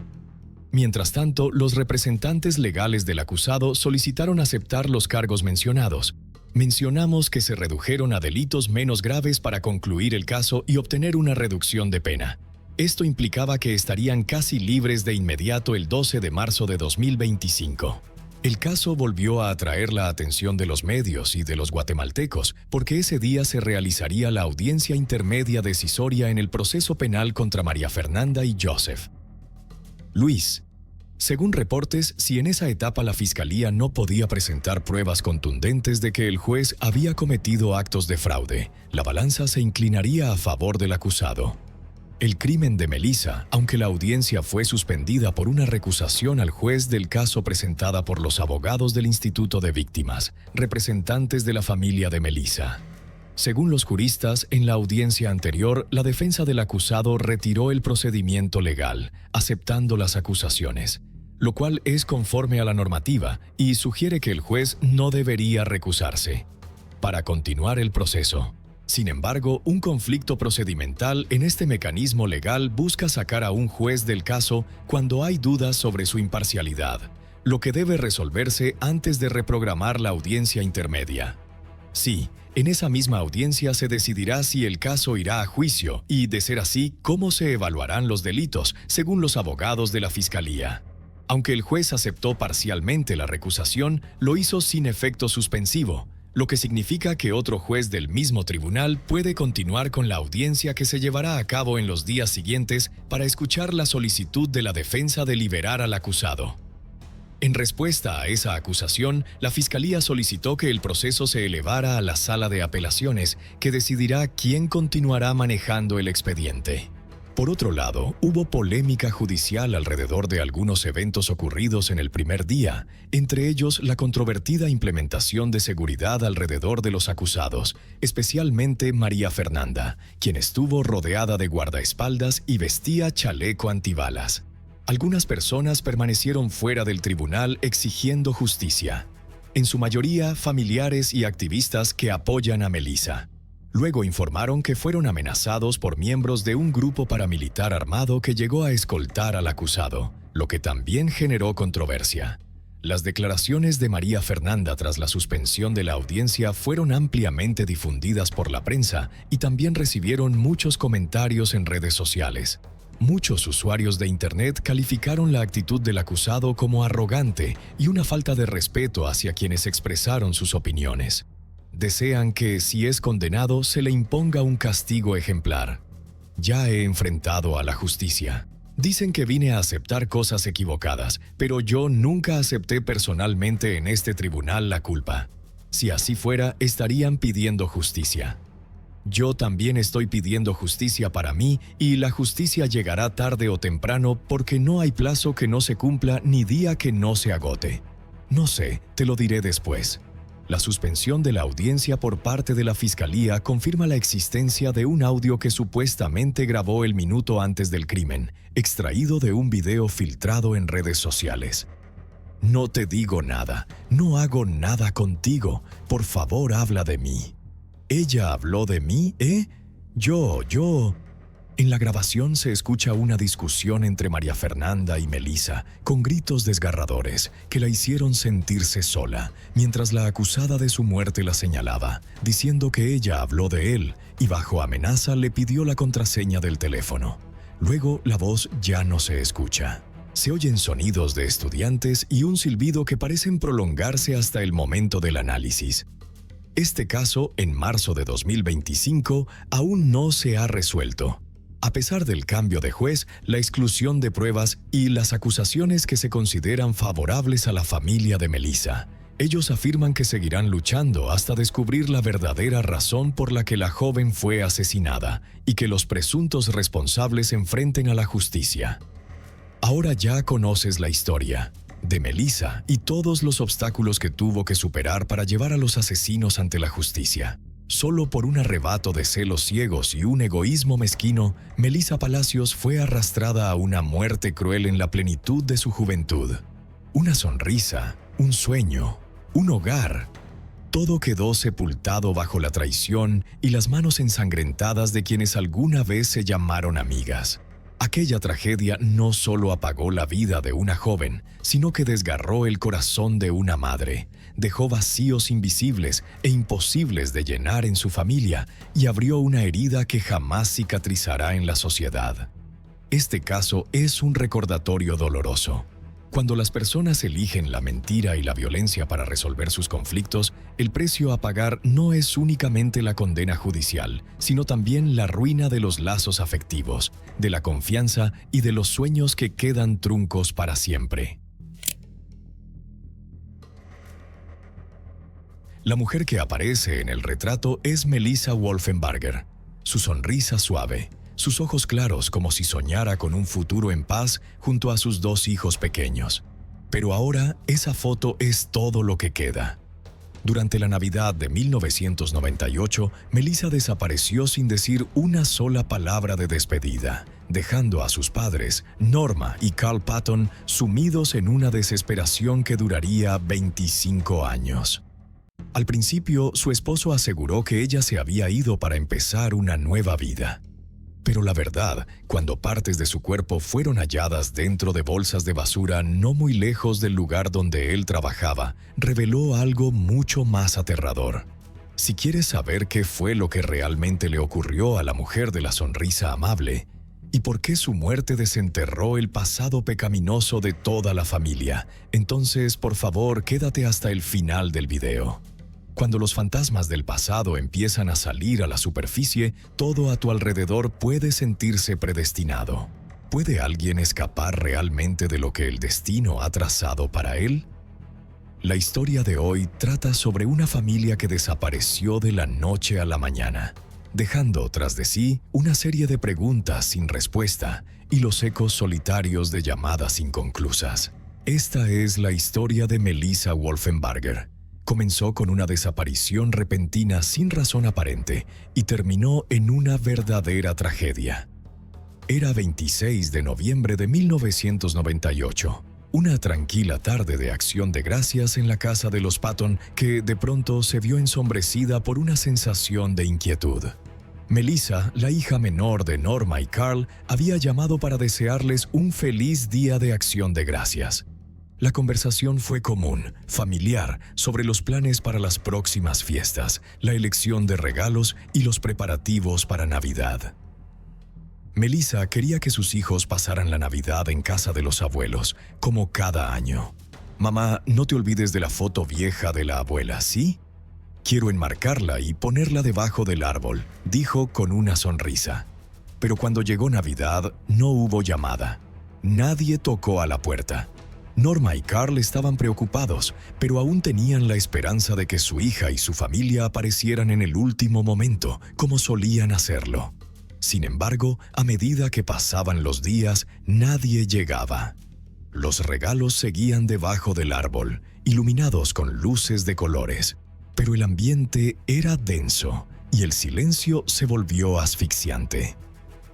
Speaker 1: Mientras tanto, los representantes legales del acusado solicitaron aceptar los cargos mencionados. Mencionamos que se redujeron a delitos menos graves para concluir el caso y obtener una reducción de pena. Esto implicaba que estarían casi libres de inmediato el 12 de marzo de 2025. El caso volvió a atraer la atención de los medios y de los guatemaltecos, porque ese día se realizaría la audiencia intermedia decisoria en el proceso penal contra María Fernanda y Joseph. Luis. Según reportes, si en esa etapa la Fiscalía no podía presentar pruebas contundentes de que el juez había cometido actos de fraude, la balanza se inclinaría a favor del acusado. El crimen de Melissa, aunque la audiencia fue suspendida por una recusación al juez del caso presentada por los abogados del Instituto de Víctimas, representantes de la familia de Melissa. Según los juristas, en la audiencia anterior, la defensa del acusado retiró el procedimiento legal, aceptando las acusaciones, lo cual es conforme a la normativa y sugiere que el juez no debería recusarse para continuar el proceso. Sin embargo, un conflicto procedimental en este mecanismo legal busca sacar a un juez del caso cuando hay dudas sobre su imparcialidad, lo que debe resolverse antes de reprogramar la audiencia intermedia. Sí, en esa misma audiencia se decidirá si el caso irá a juicio y, de ser así, cómo se evaluarán los delitos, según los abogados de la Fiscalía. Aunque el juez aceptó parcialmente la recusación, lo hizo sin efecto suspensivo, lo que significa que otro juez del mismo tribunal puede continuar con la audiencia que se llevará a cabo en los días siguientes para escuchar la solicitud de la defensa de liberar al acusado. En respuesta a esa acusación, la Fiscalía solicitó que el proceso se elevara a la Sala de Apelaciones, que decidirá quién continuará manejando el expediente. Por otro lado, hubo polémica judicial alrededor de algunos eventos ocurridos en el primer día, entre ellos la controvertida implementación de seguridad alrededor de los acusados, especialmente María Fernanda, quien estuvo rodeada de guardaespaldas y vestía chaleco antibalas. Algunas personas permanecieron fuera del tribunal exigiendo justicia, en su mayoría familiares y activistas que apoyan a Melissa. Luego informaron que fueron amenazados por miembros de un grupo paramilitar armado que llegó a escoltar al acusado, lo que también generó controversia. Las declaraciones de María Fernanda tras la suspensión de la audiencia fueron ampliamente difundidas por la prensa y también recibieron muchos comentarios en redes sociales. Muchos usuarios de Internet calificaron la actitud del acusado como arrogante y una falta de respeto hacia quienes expresaron sus opiniones. Desean que, si es condenado, se le imponga un castigo ejemplar. Ya he enfrentado a la justicia. Dicen que vine a aceptar cosas equivocadas, pero yo nunca acepté personalmente en este tribunal la culpa. Si así fuera, estarían pidiendo justicia. Yo también estoy pidiendo justicia para mí y la justicia llegará tarde o temprano porque no hay plazo que no se cumpla ni día que no se agote. No sé, te lo diré después. La suspensión de la audiencia por parte de la Fiscalía confirma la existencia de un audio que supuestamente grabó el minuto antes del crimen, extraído de un video filtrado en redes sociales. No te digo nada, no hago nada contigo, por favor habla de mí. ¿Ella habló de mí, Yo. En la grabación se escucha una discusión entre María Fernanda y Melissa, con gritos desgarradores que la hicieron sentirse sola, mientras la acusada de su muerte la señalaba, diciendo que ella habló de él y bajo amenaza le pidió la contraseña del teléfono. Luego la voz ya no se escucha. Se oyen sonidos de estudiantes y un silbido que parecen prolongarse hasta el momento del análisis. Este caso, en marzo de 2025, aún no se ha resuelto. A pesar del cambio de juez, la exclusión de pruebas y las acusaciones que se consideran favorables a la familia de Melissa, ellos afirman que seguirán luchando hasta descubrir la verdadera razón por la que la joven fue asesinada y que los presuntos responsables enfrenten a la justicia. Ahora ya conoces la historia de Melissa y todos los obstáculos que tuvo que superar para llevar a los asesinos ante la justicia. Solo por un arrebato de celos ciegos y un egoísmo mezquino, Melissa Palacios fue arrastrada a una muerte cruel en la plenitud de su juventud. Una sonrisa, un sueño, un hogar. Todo quedó sepultado bajo la traición y las manos ensangrentadas de quienes alguna vez se llamaron amigas. Aquella tragedia no solo apagó la vida de una joven, sino que desgarró el corazón de una madre, dejó vacíos invisibles e imposibles de llenar en su familia y abrió una herida que jamás cicatrizará en la sociedad. Este caso es un recordatorio doloroso. Cuando las personas eligen la mentira y la violencia para resolver sus conflictos, el precio a pagar no es únicamente la condena judicial, sino también la ruina de los lazos afectivos, de la confianza y de los sueños que quedan truncos para siempre. La mujer que aparece en el retrato es Melissa Wolfenbarger. Su sonrisa suave, sus ojos claros como si soñara con un futuro en paz junto a sus 2 hijos pequeños. Pero ahora esa foto es todo lo que queda. Durante la Navidad de 1998, Melissa desapareció sin decir una sola palabra de despedida, dejando a sus padres, Norma y Carl Patton, sumidos en una desesperación que duraría 25 años. Al principio, su esposo aseguró que ella se había ido para empezar una nueva vida. Pero la verdad, cuando partes de su cuerpo fueron halladas dentro de bolsas de basura no muy lejos del lugar donde él trabajaba, reveló algo mucho más aterrador. Si quieres saber qué fue lo que realmente le ocurrió a la mujer de la sonrisa amable, y por qué su muerte desenterró el pasado pecaminoso de toda la familia, entonces, por favor, quédate hasta el final del video. Cuando los fantasmas del pasado empiezan a salir a la superficie, todo a tu alrededor puede sentirse predestinado. ¿Puede alguien escapar realmente de lo que el destino ha trazado para él? La historia de hoy trata sobre una familia que desapareció de la noche a la mañana, dejando tras de sí una serie de preguntas sin respuesta y los ecos solitarios de llamadas inconclusas. Esta es la historia de Melissa Wolfenbarger. Comenzó con una desaparición repentina sin razón aparente y terminó en una verdadera tragedia. Era 26 de noviembre de 1998, una tranquila tarde de Acción de Gracias en la casa de los Patton que de pronto se vio ensombrecida por una sensación de inquietud. Melissa, la hija menor de Norma y Carl, había llamado para desearles un feliz día de Acción de Gracias. La conversación fue común, familiar, sobre los planes para las próximas fiestas, la elección de regalos y los preparativos para Navidad. Melissa quería que sus hijos pasaran la Navidad en casa de los abuelos, como cada año. «Mamá, no te olvides de la foto vieja de la abuela, ¿sí? Quiero enmarcarla y ponerla debajo del árbol», dijo con una sonrisa. Pero cuando llegó Navidad, no hubo llamada. Nadie tocó a la puerta. Norma y Carl estaban preocupados, pero aún tenían la esperanza de que su hija y su familia aparecieran en el último momento, como solían hacerlo. Sin embargo, a medida que pasaban los días, nadie llegaba. Los regalos seguían debajo del árbol, iluminados con luces de colores, pero el ambiente era denso y el silencio se volvió asfixiante.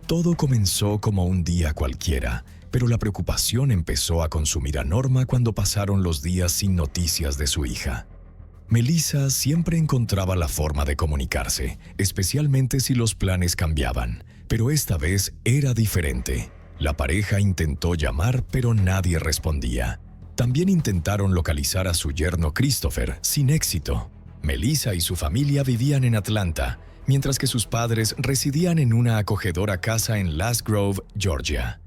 Speaker 1: Todo comenzó como un día cualquiera, pero la preocupación empezó a consumir a Norma cuando pasaron los días sin noticias de su hija. Melissa siempre encontraba la forma de comunicarse, especialmente si los planes cambiaban, pero esta vez era diferente. La pareja intentó llamar, pero nadie respondía. También intentaron localizar a su yerno Christopher, sin éxito. Melissa y su familia vivían en Atlanta, mientras que sus padres residían en una acogedora casa en Last Grove, Georgia.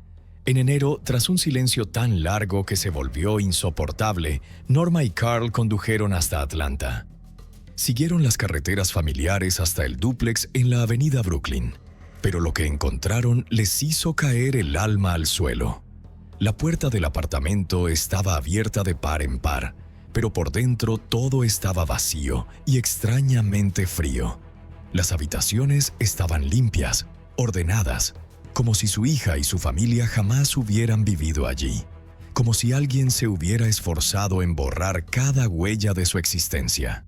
Speaker 1: En enero, tras un silencio tan largo que se volvió insoportable, Norma y Carl condujeron hasta Atlanta. Siguieron las carreteras familiares hasta el dúplex en la avenida Brooklyn, pero lo que encontraron les hizo caer el alma al suelo. La puerta del apartamento estaba abierta de par en par, pero por dentro todo estaba vacío y extrañamente frío. Las habitaciones estaban limpias, ordenadas, como si su hija y su familia jamás hubieran vivido allí, como si alguien se hubiera esforzado en borrar cada huella de su existencia.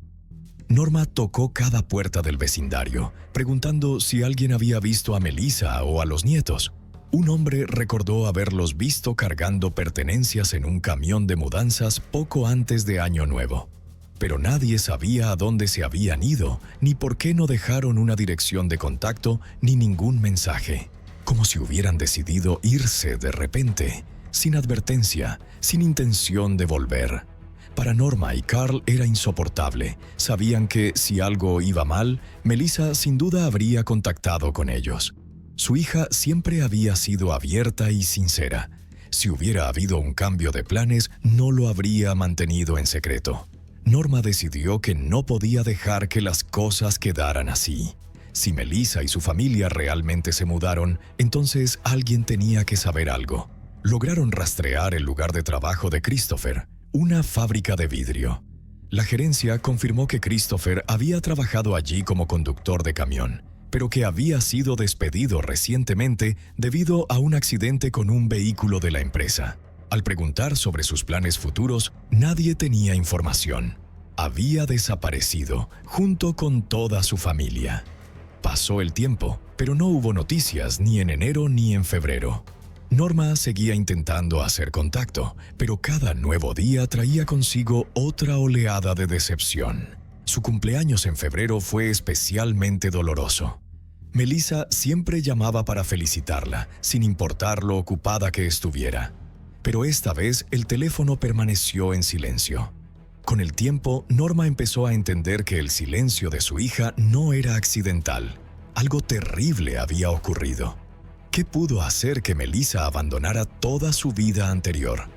Speaker 1: Norma tocó cada puerta del vecindario, preguntando si alguien había visto a Melissa o a los nietos. Un hombre recordó haberlos visto cargando pertenencias en un camión de mudanzas poco antes de Año Nuevo. Pero nadie sabía a dónde se habían ido, ni por qué no dejaron una dirección de contacto ni ningún mensaje. Como si hubieran decidido irse de repente, sin advertencia, sin intención de volver. Para Norma y Carl era insoportable. Sabían que, si algo iba mal, Melissa sin duda habría contactado con ellos. Su hija siempre había sido abierta y sincera. Si hubiera habido un cambio de planes, no lo habría mantenido en secreto. Norma decidió que no podía dejar que las cosas quedaran así. Si Melissa y su familia realmente se mudaron, entonces alguien tenía que saber algo. Lograron rastrear el lugar de trabajo de Christopher, una fábrica de vidrio. La gerencia confirmó que Christopher había trabajado allí como conductor de camión, pero que había sido despedido recientemente debido a un accidente con un vehículo de la empresa. Al preguntar sobre sus planes futuros, nadie tenía información. Había desaparecido, junto con toda su familia. Pasó el tiempo, pero no hubo noticias ni en enero ni en febrero. Norma seguía intentando hacer contacto, pero cada nuevo día traía consigo otra oleada de decepción. Su cumpleaños en febrero fue especialmente doloroso. Melissa siempre llamaba para felicitarla, sin importar lo ocupada que estuviera. Pero esta vez el teléfono permaneció en silencio. Con el tiempo, Norma empezó a entender que el silencio de su hija no era accidental. Algo terrible había ocurrido. ¿Qué pudo hacer que Melissa abandonara toda su vida anterior?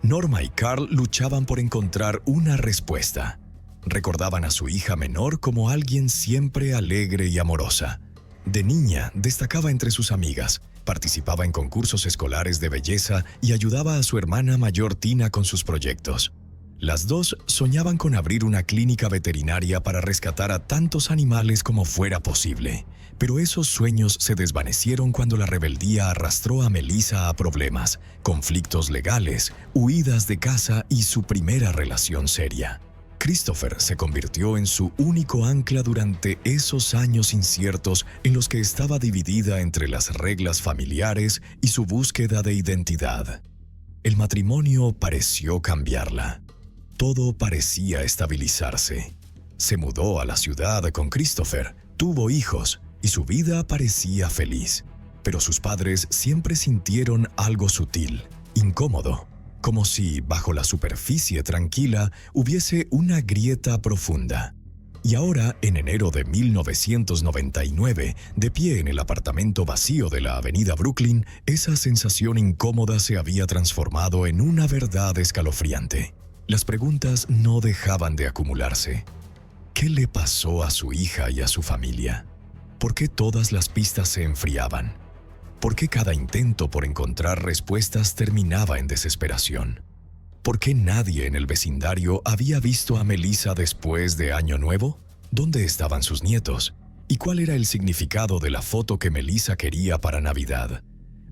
Speaker 1: Norma y Carl luchaban por encontrar una respuesta. Recordaban a su hija menor como alguien siempre alegre y amorosa. De niña, destacaba entre sus amigas, participaba en concursos escolares de belleza y ayudaba a su hermana mayor Tina con sus proyectos. Las dos soñaban con abrir una clínica veterinaria para rescatar a tantos animales como fuera posible. Pero esos sueños se desvanecieron cuando la rebeldía arrastró a Melissa a problemas, conflictos legales, huidas de casa y su primera relación seria. Christopher se convirtió en su único ancla durante esos años inciertos en los que estaba dividida entre las reglas familiares y su búsqueda de identidad. El matrimonio pareció cambiarla. Todo parecía estabilizarse. Se mudó a la ciudad con Christopher, tuvo hijos y su vida parecía feliz. Pero sus padres siempre sintieron algo sutil, incómodo, como si bajo la superficie tranquila hubiese una grieta profunda. Y ahora, en enero de 1999, de pie en el apartamento vacío de la avenida Brooklyn, esa sensación incómoda se había transformado en una verdad escalofriante. Las preguntas no dejaban de acumularse. ¿Qué le pasó a su hija y a su familia? ¿Por qué todas las pistas se enfriaban? ¿Por qué cada intento por encontrar respuestas terminaba en desesperación? ¿Por qué nadie en el vecindario había visto a Melissa después de Año Nuevo? ¿Dónde estaban sus nietos? ¿Y cuál era el significado de la foto que Melissa quería para Navidad?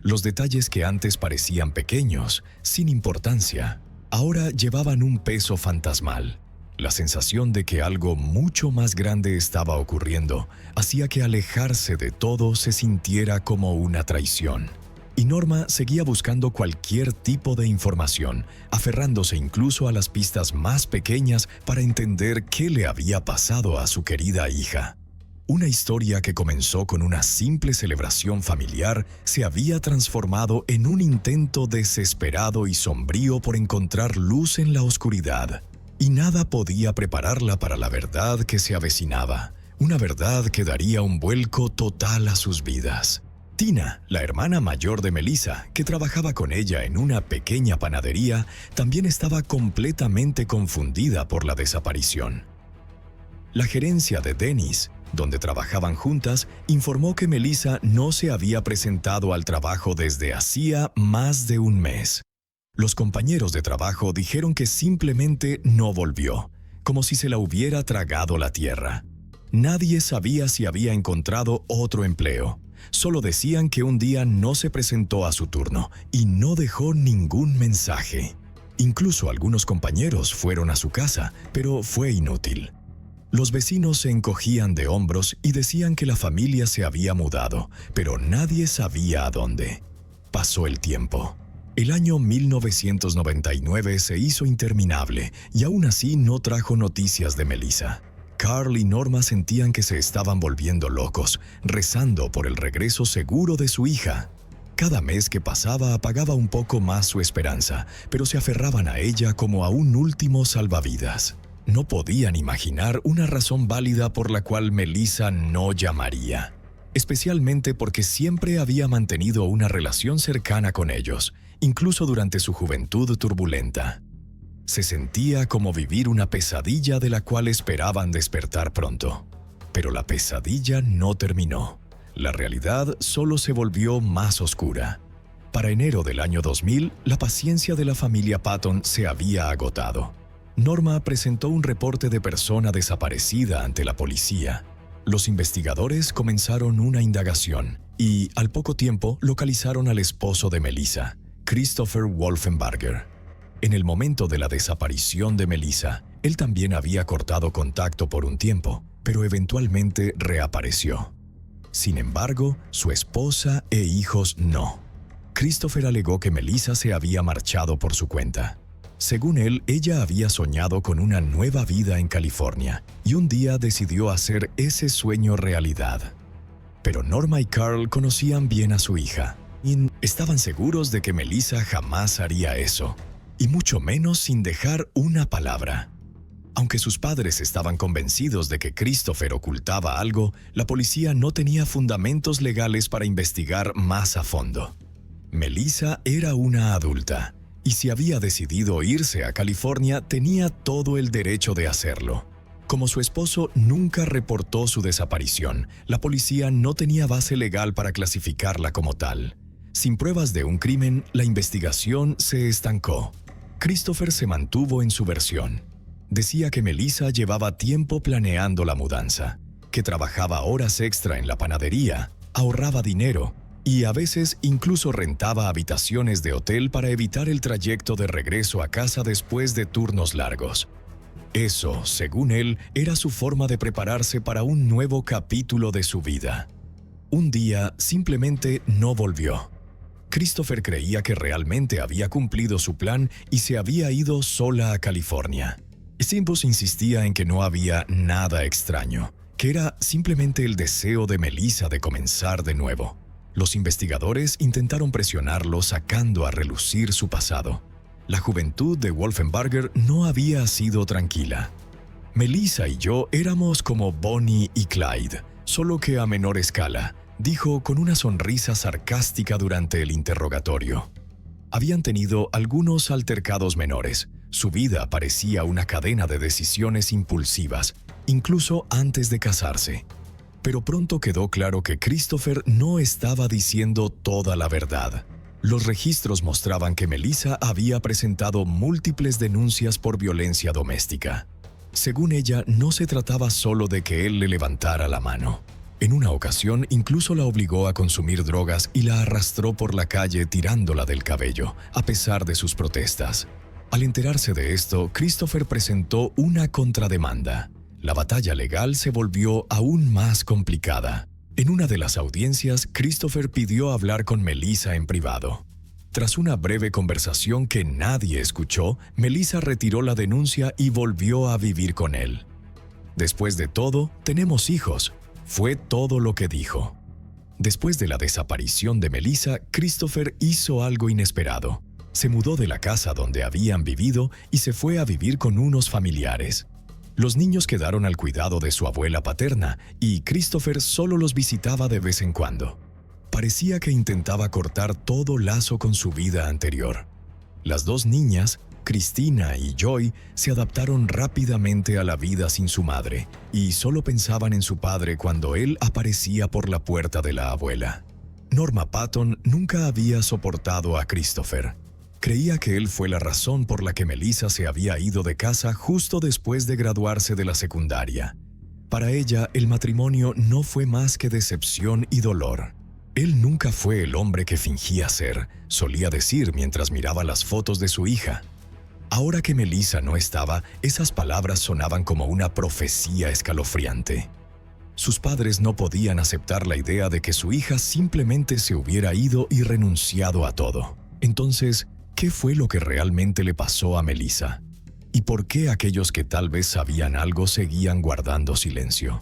Speaker 1: Los detalles que antes parecían pequeños, sin importancia, ahora llevaban un peso fantasmal. La sensación de que algo mucho más grande estaba ocurriendo hacía que alejarse de todo se sintiera como una traición. Y Norma seguía buscando cualquier tipo de información, aferrándose incluso a las pistas más pequeñas para entender qué le había pasado a su querida hija. Una historia que comenzó con una simple celebración familiar se había transformado en un intento desesperado y sombrío por encontrar luz en la oscuridad. Y nada podía prepararla para la verdad que se avecinaba, una verdad que daría un vuelco total a sus vidas. Tina, la hermana mayor de Melissa, que trabajaba con ella en una pequeña panadería, también estaba completamente confundida por la desaparición. La gerencia de Dennis, donde trabajaban juntas, informó que Melissa no se había presentado al trabajo desde hacía más de un mes. Los compañeros de trabajo dijeron que simplemente no volvió, como si se la hubiera tragado la tierra. Nadie sabía si había encontrado otro empleo. Solo decían que un día no se presentó a su turno y no dejó ningún mensaje. Incluso algunos compañeros fueron a su casa, pero fue inútil. Los vecinos se encogían de hombros y decían que la familia se había mudado, pero nadie sabía a dónde. Pasó el tiempo. El año 1999 se hizo interminable y aún así no trajo noticias de Melissa. Carl y Norma sentían que se estaban volviendo locos, rezando por el regreso seguro de su hija. Cada mes que pasaba apagaba un poco más su esperanza, pero se aferraban a ella como a un último salvavidas. No podían imaginar una razón válida por la cual Melissa no llamaría, especialmente porque siempre había mantenido una relación cercana con ellos, incluso durante su juventud turbulenta. Se sentía como vivir una pesadilla de la cual esperaban despertar pronto. Pero la pesadilla no terminó. La realidad solo se volvió más oscura. Para enero del año 2000, la paciencia de la familia Patton se había agotado. Norma presentó un reporte de persona desaparecida ante la policía. Los investigadores comenzaron una indagación y, al poco tiempo, localizaron al esposo de Melissa, Christopher Wolfenbarger. En el momento de la desaparición de Melissa, él también había cortado contacto por un tiempo, pero eventualmente reapareció. Sin embargo, su esposa e hijos no. Christopher alegó que Melissa se había marchado por su cuenta. Según él, ella había soñado con una nueva vida en California y un día decidió hacer ese sueño realidad. Pero Norma y Carl conocían bien a su hija y estaban seguros de que Melissa jamás haría eso, y mucho menos sin dejar una palabra. Aunque sus padres estaban convencidos de que Christopher ocultaba algo, la policía no tenía fundamentos legales para investigar más a fondo. Melissa era una adulta, y si había decidido irse a California, tenía todo el derecho de hacerlo. Como su esposo nunca reportó su desaparición, la policía no tenía base legal para clasificarla como tal. Sin pruebas de un crimen, la investigación se estancó. Christopher se mantuvo en su versión. Decía que Melissa llevaba tiempo planeando la mudanza, que trabajaba horas extra en la panadería, ahorraba dinero y a veces incluso rentaba habitaciones de hotel para evitar el trayecto de regreso a casa después de turnos largos. Eso, según él, era su forma de prepararse para un nuevo capítulo de su vida. Un día simplemente no volvió. Christopher creía que realmente había cumplido su plan y se había ido sola a California. Stimpus insistía en que no había nada extraño, que era simplemente el deseo de Melissa de comenzar de nuevo. Los investigadores intentaron presionarlo sacando a relucir su pasado. La juventud de Wolfenbarger no había sido tranquila. Melissa y yo éramos como Bonnie y Clyde, solo que a menor escala, dijo con una sonrisa sarcástica durante el interrogatorio. Habían tenido algunos altercados menores. Su vida parecía una cadena de decisiones impulsivas, incluso antes de casarse. Pero pronto quedó claro que Christopher no estaba diciendo toda la verdad. Los registros mostraban que Melissa había presentado múltiples denuncias por violencia doméstica. Según ella, no se trataba solo de que él le levantara la mano. En una ocasión, incluso la obligó a consumir drogas y la arrastró por la calle tirándola del cabello, a pesar de sus protestas. Al enterarse de esto, Christopher presentó una contrademanda. La batalla legal se volvió aún más complicada. En una de las audiencias, Christopher pidió hablar con Melissa en privado. Tras una breve conversación que nadie escuchó, Melissa retiró la denuncia y volvió a vivir con él. Después de todo, tenemos hijos. Fue todo lo que dijo. Después de la desaparición de Melissa, Christopher hizo algo inesperado. Se mudó de la casa donde habían vivido y se fue a vivir con unos familiares. Los niños quedaron al cuidado de su abuela paterna y Christopher solo los visitaba de vez en cuando. Parecía que intentaba cortar todo lazo con su vida anterior. Las dos niñas, Christina y Joy, se adaptaron rápidamente a la vida sin su madre y solo pensaban en su padre cuando él aparecía por la puerta de la abuela. Norma Patton nunca había soportado a Christopher. Creía que él fue la razón por la que Melissa se había ido de casa justo después de graduarse de la secundaria. Para ella, el matrimonio no fue más que decepción y dolor. Él nunca fue el hombre que fingía ser, solía decir mientras miraba las fotos de su hija. Ahora que Melissa no estaba, esas palabras sonaban como una profecía escalofriante. Sus padres no podían aceptar la idea de que su hija simplemente se hubiera ido y renunciado a todo. Entonces, ¿qué fue lo que realmente le pasó a Melissa? ¿Y por qué aquellos que tal vez sabían algo seguían guardando silencio?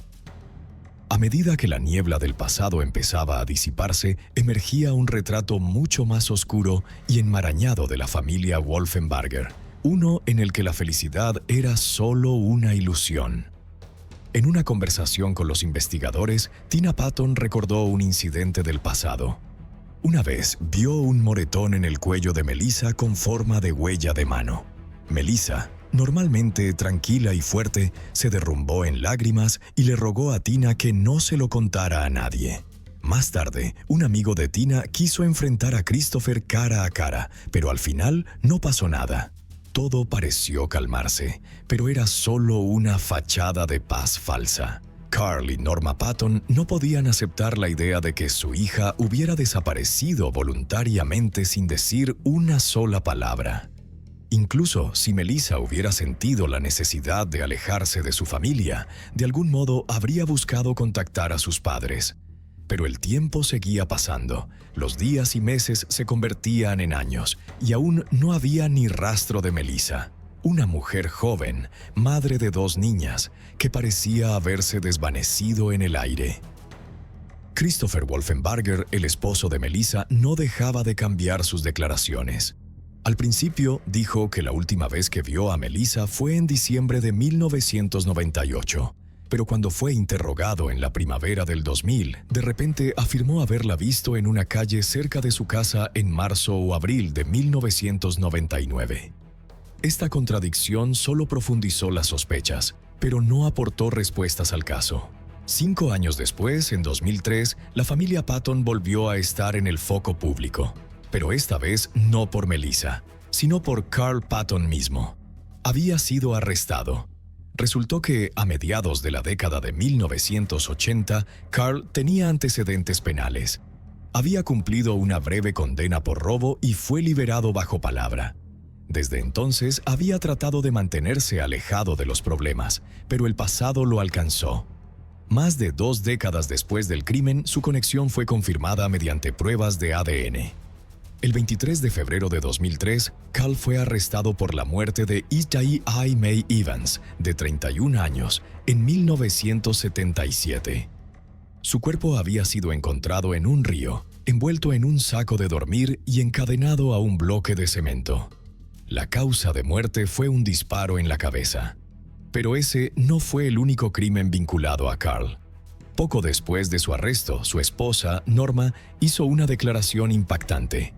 Speaker 1: A medida que la niebla del pasado empezaba a disiparse, emergía un retrato mucho más oscuro y enmarañado de la familia Wolfenbarger, uno en el que la felicidad era solo una ilusión. En una conversación con los investigadores, Tina Patton recordó un incidente del pasado. Una vez vio un moretón en el cuello de Melissa con forma de huella de mano. Melissa, normalmente tranquila y fuerte, se derrumbó en lágrimas y le rogó a Tina que no se lo contara a nadie. Más tarde, un amigo de Tina quiso enfrentar a Christopher cara a cara, pero al final no pasó nada. Todo pareció calmarse, pero era solo una fachada de paz falsa. Carl y Norma Patton no podían aceptar la idea de que su hija hubiera desaparecido voluntariamente sin decir una sola palabra. Incluso si Melissa hubiera sentido la necesidad de alejarse de su familia, de algún modo habría buscado contactar a sus padres. Pero el tiempo seguía pasando, los días y meses se convertían en años, y aún no había ni rastro de Melissa, una mujer joven, madre de 2 niñas, que parecía haberse desvanecido en el aire. Christopher Wolfenbarger, el esposo de Melissa, no dejaba de cambiar sus declaraciones. Al principio dijo que la última vez que vio a Melissa fue en diciembre de 1998, pero cuando fue interrogado en la primavera del 2000, de repente afirmó haberla visto en una calle cerca de su casa en marzo o abril de 1999. Esta contradicción solo profundizó las sospechas, pero no aportó respuestas al caso. 5 años después, en 2003, la familia Patton volvió a estar en el foco público. Pero esta vez no por Melissa, sino por Carl Patton mismo. Había sido arrestado. Resultó que, a mediados de la década de 1980, Carl tenía antecedentes penales. Había cumplido una breve condena por robo y fue liberado bajo palabra. Desde entonces había tratado de mantenerse alejado de los problemas, pero el pasado lo alcanzó. Más de 2 décadas después del crimen, su conexión fue confirmada mediante pruebas de ADN. El 23 de febrero de 2003, Carl fue arrestado por la muerte de Itai May Evans, de 31 años, en 1977. Su cuerpo había sido encontrado en un río, envuelto en un saco de dormir y encadenado a un bloque de cemento. La causa de muerte fue un disparo en la cabeza. Pero ese no fue el único crimen vinculado a Carl. Poco después de su arresto, su esposa, Norma, hizo una declaración impactante.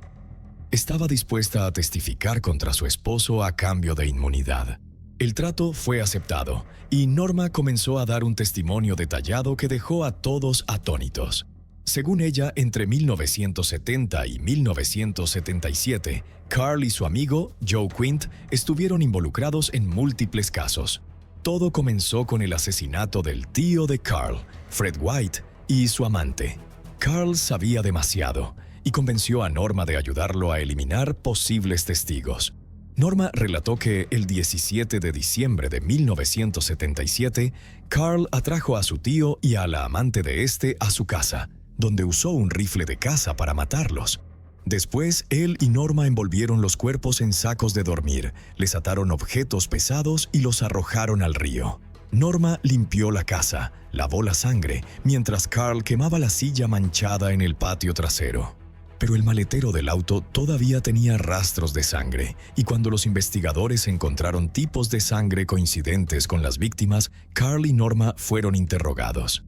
Speaker 1: Estaba dispuesta a testificar contra su esposo a cambio de inmunidad. El trato fue aceptado, y Norma comenzó a dar un testimonio detallado que dejó a todos atónitos. Según ella, entre 1970 y 1977, Carl y su amigo, Joe Quint, estuvieron involucrados en múltiples casos. Todo comenzó con el asesinato del tío de Carl, Fred White, y su amante. Carl sabía demasiado y convenció a Norma de ayudarlo a eliminar posibles testigos. Norma relató que el 17 de diciembre de 1977, Carl atrajo a su tío y a la amante de este a su casa, donde usó un rifle de caza para matarlos. Después, él y Norma envolvieron los cuerpos en sacos de dormir, les ataron objetos pesados y los arrojaron al río. Norma limpió la casa, lavó la sangre, mientras Carl quemaba la silla manchada en el patio trasero. Pero el maletero del auto todavía tenía rastros de sangre, y cuando los investigadores encontraron tipos de sangre coincidentes con las víctimas, Carl y Norma fueron interrogados.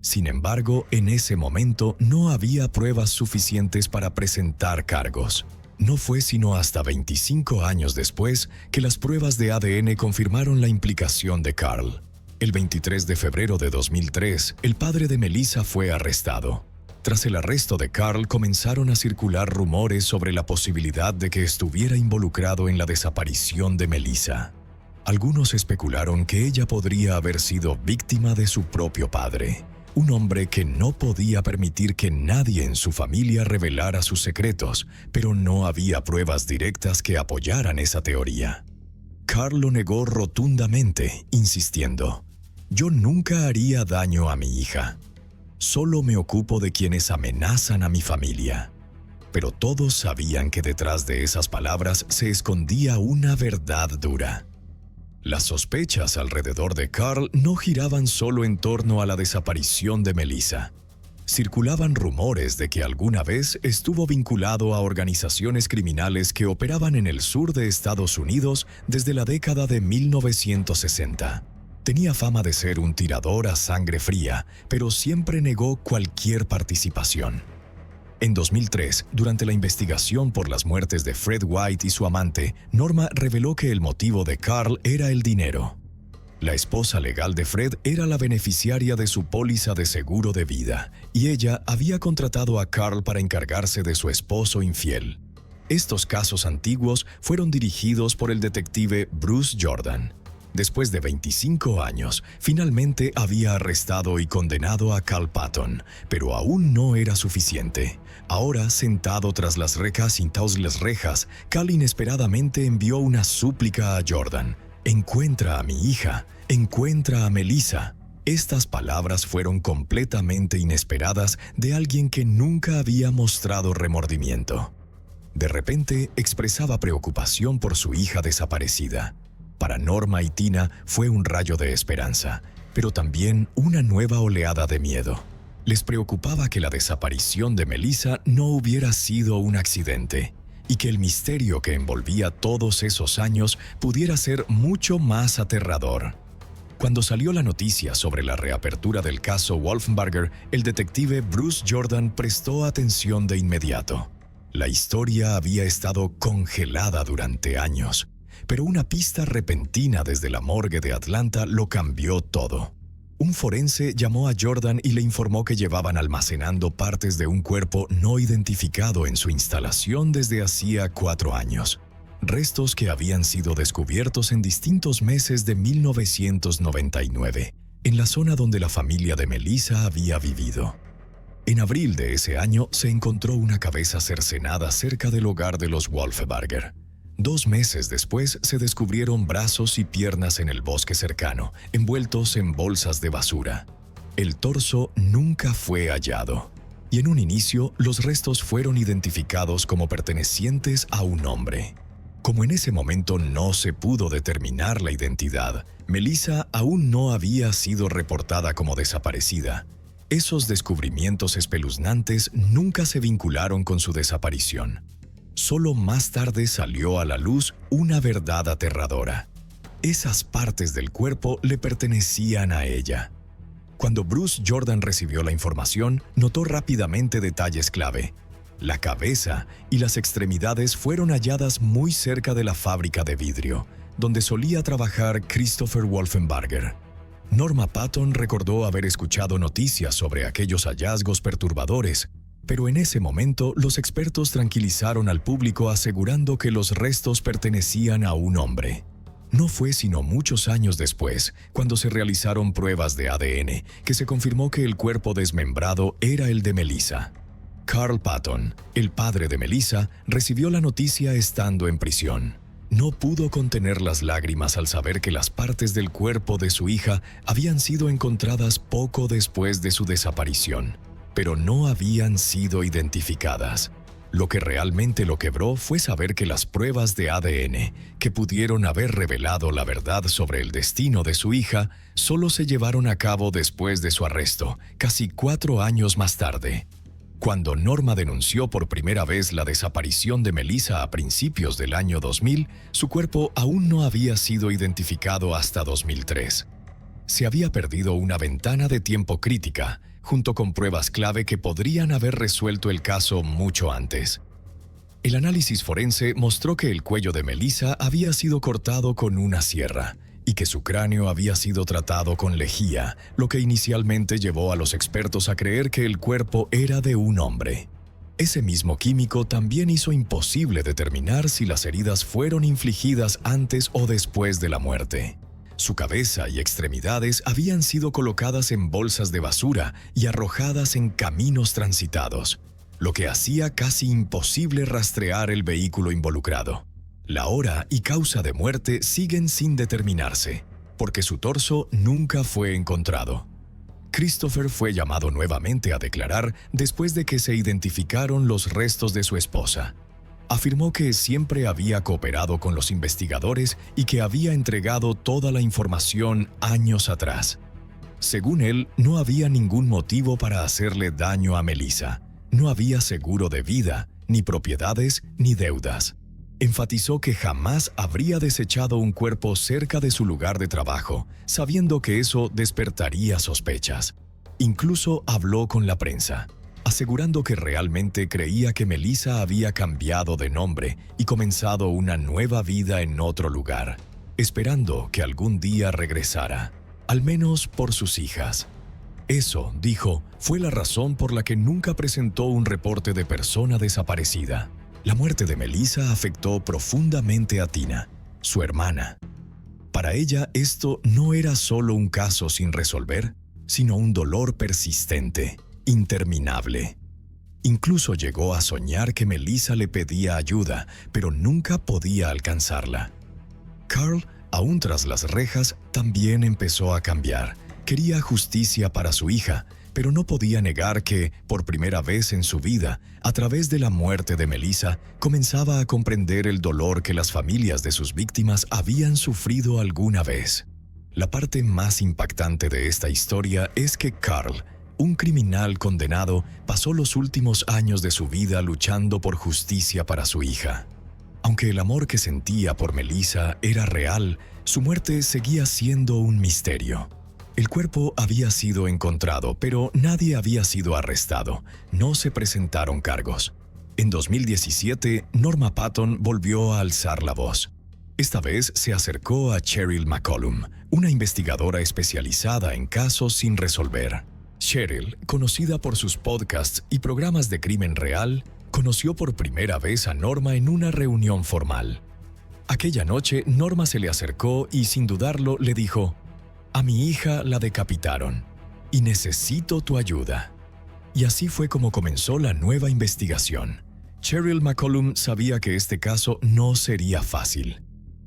Speaker 1: Sin embargo, en ese momento no había pruebas suficientes para presentar cargos. No fue sino hasta 25 años después que las pruebas de ADN confirmaron la implicación de Carl. El 23 de febrero de 2003, el padre de Melissa fue arrestado. Tras el arresto de Carl, comenzaron a circular rumores sobre la posibilidad de que estuviera involucrado en la desaparición de Melissa. Algunos especularon que ella podría haber sido víctima de su propio padre, un hombre que no podía permitir que nadie en su familia revelara sus secretos, pero no había pruebas directas que apoyaran esa teoría. Carl lo negó rotundamente, insistiendo: «Yo nunca haría daño a mi hija. Solo me ocupo de quienes amenazan a mi familia». Pero todos sabían que detrás de esas palabras se escondía una verdad dura. Las sospechas alrededor de Carl no giraban solo en torno a la desaparición de Melissa. Circulaban rumores de que alguna vez estuvo vinculado a organizaciones criminales que operaban en el sur de Estados Unidos desde la década de 1960. Tenía fama de ser un tirador a sangre fría, pero siempre negó cualquier participación. En 2003, durante la investigación por las muertes de Fred White y su amante, Norma reveló que el motivo de Carl era el dinero. La esposa legal de Fred era la beneficiaria de su póliza de seguro de vida, y ella había contratado a Carl para encargarse de su esposo infiel. Estos casos antiguos fueron dirigidos por el detective Bruce Jordan. Después de 25 años, finalmente había arrestado y condenado a Carl Patton, pero aún no era suficiente. Ahora, sentado tras las rejas, Carl inesperadamente envió una súplica a Jordan: «Encuentra a mi hija, encuentra a Melissa». Estas palabras fueron completamente inesperadas de alguien que nunca había mostrado remordimiento. De repente, expresaba preocupación por su hija desaparecida. Para Norma y Tina fue un rayo de esperanza, pero también una nueva oleada de miedo. Les preocupaba que la desaparición de Melissa no hubiera sido un accidente, y que el misterio que envolvía todos esos años pudiera ser mucho más aterrador. Cuando salió la noticia sobre la reapertura del caso Wolfenbarger, el detective Bruce Jordan prestó atención de inmediato. La historia había estado congelada durante años, pero una pista repentina desde la morgue de Atlanta lo cambió todo. Un forense llamó a Jordan y le informó que llevaban almacenando partes de un cuerpo no identificado en su instalación desde hacía 4 años. Restos que habían sido descubiertos en distintos meses de 1999, en la zona donde la familia de Melissa había vivido. En abril de ese año se encontró una cabeza cercenada cerca del hogar de los Wolfenbarger. 2 meses después se descubrieron brazos y piernas en el bosque cercano, envueltos en bolsas de basura. El torso nunca fue hallado, y en un inicio los restos fueron identificados como pertenecientes a un hombre. Como en ese momento no se pudo determinar la identidad, Melissa aún no había sido reportada como desaparecida. Esos descubrimientos espeluznantes nunca se vincularon con su desaparición. Solo más tarde salió a la luz una verdad aterradora. esas partes del cuerpo le pertenecían a ella. Cuando Bruce Jordan recibió la información, notó rápidamente detalles clave. La cabeza y las extremidades fueron halladas muy cerca de la fábrica de vidrio, donde solía trabajar Christopher Wolfenbarger. Norma Patton recordó haber escuchado noticias sobre aquellos hallazgos perturbadores, pero en ese momento los expertos tranquilizaron al público asegurando que los restos pertenecían a un hombre. No fue sino muchos años después, cuando se realizaron pruebas de ADN, que se confirmó que el cuerpo desmembrado era el de Melissa. Carl Patton, el padre de Melissa, recibió la noticia estando en prisión. No pudo contener las lágrimas al saber que las partes del cuerpo de su hija habían sido encontradas poco después de su desaparición, pero no habían sido identificadas. Lo que realmente lo quebró fue saber que las pruebas de ADN, que pudieron haber revelado la verdad sobre el destino de su hija, solo se llevaron a cabo después de su arresto, casi 4 años más tarde. Cuando Norma denunció por primera vez la desaparición de Melissa a principios del año 2000, su cuerpo aún no había sido identificado hasta 2003. Se había perdido una ventana de tiempo crítica, junto con pruebas clave que podrían haber resuelto el caso mucho antes. El análisis forense mostró que el cuello de Melissa había sido cortado con una sierra y que su cráneo había sido tratado con lejía, lo que inicialmente llevó a los expertos a creer que el cuerpo era de un hombre. Ese mismo químico también hizo imposible determinar si las heridas fueron infligidas antes o después de la muerte. Su cabeza y extremidades habían sido colocadas en bolsas de basura y arrojadas en caminos transitados, lo que hacía casi imposible rastrear el vehículo involucrado. La hora y causa de muerte siguen sin determinarse, porque su torso nunca fue encontrado. Christopher fue llamado nuevamente a declarar después de que se identificaron los restos de su esposa. Afirmó que siempre había cooperado con los investigadores y que había entregado toda la información años atrás. Según él, no había ningún motivo para hacerle daño a Melissa. No había seguro de vida, ni propiedades, ni deudas. Enfatizó que jamás habría desechado un cuerpo cerca de su lugar de trabajo, sabiendo que eso despertaría sospechas. Incluso habló con la prensa, asegurando que realmente creía que Melissa había cambiado de nombre y comenzado una nueva vida en otro lugar, esperando que algún día regresara, al menos por sus hijas. Eso, dijo, fue la razón por la que nunca presentó un reporte de persona desaparecida. La muerte de Melissa afectó profundamente a Tina, su hermana. Para ella, esto no era solo un caso sin resolver, sino un dolor persistente, interminable. Incluso llegó a soñar que Melissa le pedía ayuda, pero nunca podía alcanzarla. Carl, aún tras las rejas, también empezó a cambiar. Quería justicia para su hija, pero no podía negar que, por primera vez en su vida, a través de la muerte de Melissa, comenzaba a comprender el dolor que las familias de sus víctimas habían sufrido alguna vez. La parte más impactante de esta historia es que Carl, un criminal condenado, pasó los últimos años de su vida luchando por justicia para su hija. Aunque el amor que sentía por Melissa era real, su muerte seguía siendo un misterio. El cuerpo había sido encontrado, pero nadie había sido arrestado. No se presentaron cargos. En 2017, Norma Patton volvió a alzar la voz. Esta vez se acercó a Cheryl McCollum, una investigadora especializada en casos sin resolver. Cheryl, conocida por sus podcasts y programas de crimen real, conoció por primera vez a Norma en una reunión formal. Aquella noche, Norma se le acercó y, sin dudarlo, le dijo: «A mi hija la decapitaron y necesito tu ayuda». Y así fue como comenzó la nueva investigación. Cheryl McCollum sabía que este caso no sería fácil.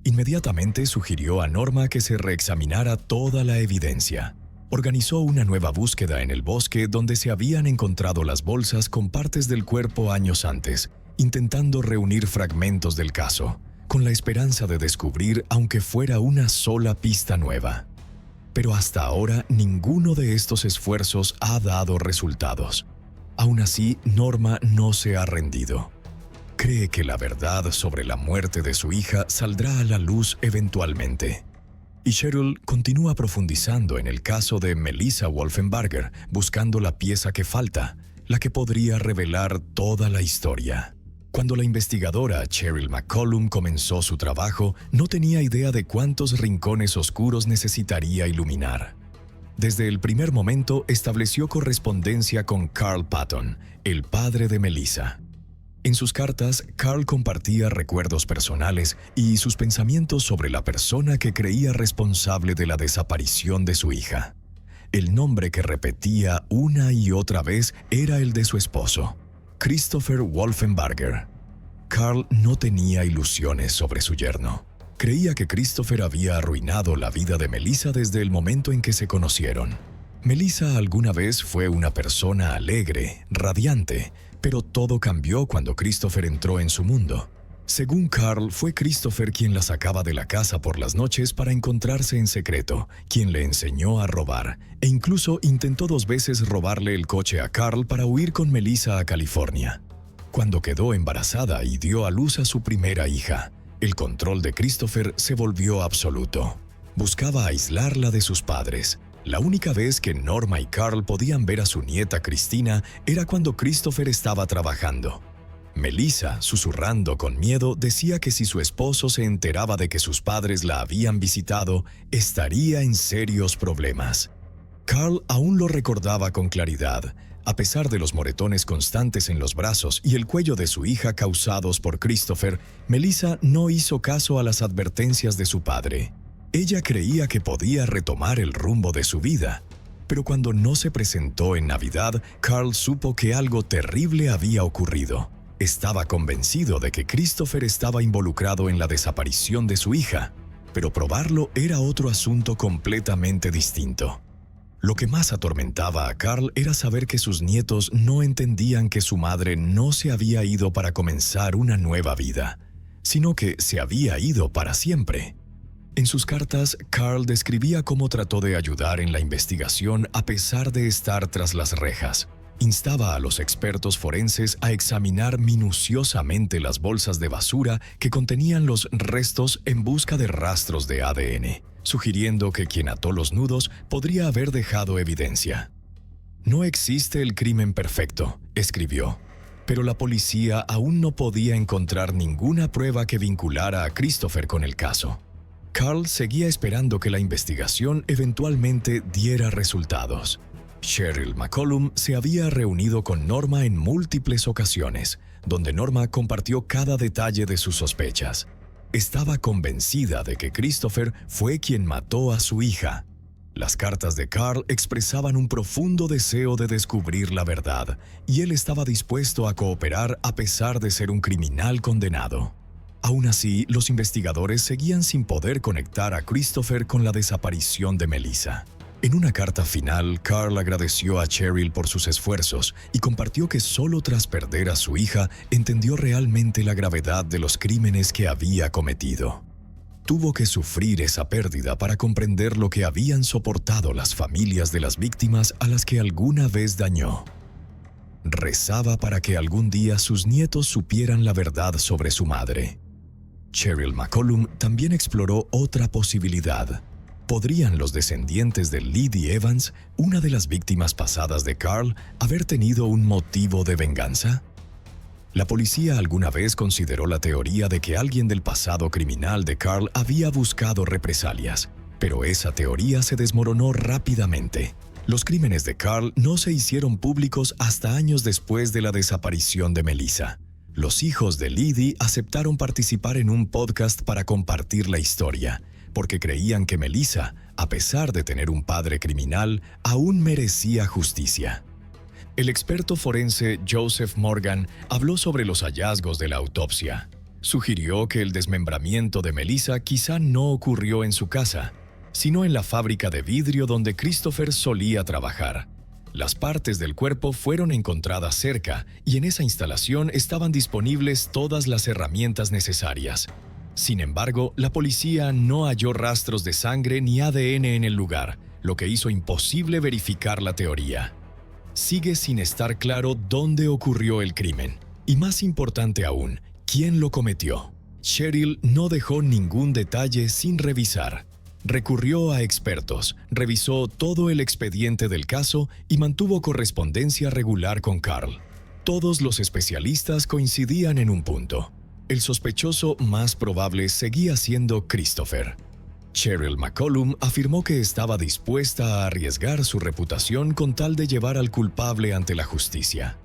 Speaker 1: Inmediatamente sugirió a Norma que se reexaminara toda la evidencia. Organizó una nueva búsqueda en el bosque donde se habían encontrado las bolsas con partes del cuerpo años antes, intentando reunir fragmentos del caso, con la esperanza de descubrir aunque fuera una sola pista nueva. Pero hasta ahora ninguno de estos esfuerzos ha dado resultados. Aún así, Norma no se ha rendido. Cree que la verdad sobre la muerte de su hija saldrá a la luz eventualmente. Y Cheryl continúa profundizando en el caso de Melissa Wolfenbarger, buscando la pieza que falta, la que podría revelar toda la historia. Cuando la investigadora Cheryl McCollum comenzó su trabajo, no tenía idea de cuántos rincones oscuros necesitaría iluminar. Desde el primer momento estableció correspondencia con Carl Patton, el padre de Melissa. En sus cartas, Carl compartía recuerdos personales y sus pensamientos sobre la persona que creía responsable de la desaparición de su hija. El nombre que repetía una y otra vez era el de su esposo, Christopher Wolfenbarger. Carl no tenía ilusiones sobre su yerno. Creía que Christopher había arruinado la vida de Melissa desde el momento en que se conocieron. Melissa alguna vez fue una persona alegre, radiante, pero todo cambió cuando Christopher entró en su mundo. Según Carl, fue Christopher quien la sacaba de la casa por las noches para encontrarse en secreto, quien le enseñó a robar, e incluso intentó 2 veces robarle el coche a Carl para huir con Melissa a California. Cuando quedó embarazada y dio a luz a su primera hija, el control de Christopher se volvió absoluto. Buscaba aislarla de sus padres. La única vez que Norma y Carl podían ver a su nieta Cristina era cuando Christopher estaba trabajando. Melissa, susurrando con miedo, decía que si su esposo se enteraba de que sus padres la habían visitado, estaría en serios problemas. Carl aún lo recordaba con claridad. A pesar de los moretones constantes en los brazos y el cuello de su hija causados por Christopher, Melissa no hizo caso a las advertencias de su padre. Ella creía que podía retomar el rumbo de su vida. Pero cuando no se presentó en Navidad, Carl supo que algo terrible había ocurrido. Estaba convencido de que Christopher estaba involucrado en la desaparición de su hija, pero probarlo era otro asunto completamente distinto. Lo que más atormentaba a Carl era saber que sus nietos no entendían que su madre no se había ido para comenzar una nueva vida, sino que se había ido para siempre. En sus cartas, Carl describía cómo trató de ayudar en la investigación a pesar de estar tras las rejas. Instaba a los expertos forenses a examinar minuciosamente las bolsas de basura que contenían los restos en busca de rastros de ADN, sugiriendo que quien ató los nudos podría haber dejado evidencia. No existe el crimen perfecto, escribió, pero la policía aún no podía encontrar ninguna prueba que vinculara a Christopher con el caso. Carl seguía esperando que la investigación eventualmente diera resultados. Cheryl McCollum se había reunido con Norma en múltiples ocasiones, donde Norma compartió cada detalle de sus sospechas. Estaba convencida de que Christopher fue quien mató a su hija. Las cartas de Carl expresaban un profundo deseo de descubrir la verdad, y él estaba dispuesto a cooperar a pesar de ser un criminal condenado. Aún así, los investigadores seguían sin poder conectar a Christopher con la desaparición de Melissa. En una carta final, Carl agradeció a Cheryl por sus esfuerzos y compartió que solo tras perder a su hija entendió realmente la gravedad de los crímenes que había cometido. Tuvo que sufrir esa pérdida para comprender lo que habían soportado las familias de las víctimas a las que alguna vez dañó. Rezaba para que algún día sus nietos supieran la verdad sobre su madre. Cheryl McCollum también exploró otra posibilidad. ¿Podrían los descendientes de Liddy Evans, una de las víctimas pasadas de Carl, haber tenido un motivo de venganza? La policía alguna vez consideró la teoría de que alguien del pasado criminal de Carl había buscado represalias, pero esa teoría se desmoronó rápidamente. Los crímenes de Carl no se hicieron públicos hasta años después de la desaparición de Melissa. Los hijos de Liddy aceptaron participar en un podcast para compartir la historia, porque creían que Melissa, a pesar de tener un padre criminal, aún merecía justicia. El experto forense Joseph Morgan habló sobre los hallazgos de la autopsia. Sugirió que el desmembramiento de Melissa quizá no ocurrió en su casa, sino en la fábrica de vidrio donde Christopher solía trabajar. Las partes del cuerpo fueron encontradas cerca y en esa instalación estaban disponibles todas las herramientas necesarias. Sin embargo, la policía no halló rastros de sangre ni ADN en el lugar, lo que hizo imposible verificar la teoría. Sigue sin estar claro dónde ocurrió el crimen, y más importante aún, quién lo cometió. Cheryl no dejó ningún detalle sin revisar. recurrió a expertos, revisó todo el expediente del caso y mantuvo correspondencia regular con Carl. Todos los especialistas coincidían en un punto. El sospechoso más probable seguía siendo Christopher. Cheryl McCollum afirmó que estaba dispuesta a arriesgar su reputación con tal de llevar al culpable ante la justicia.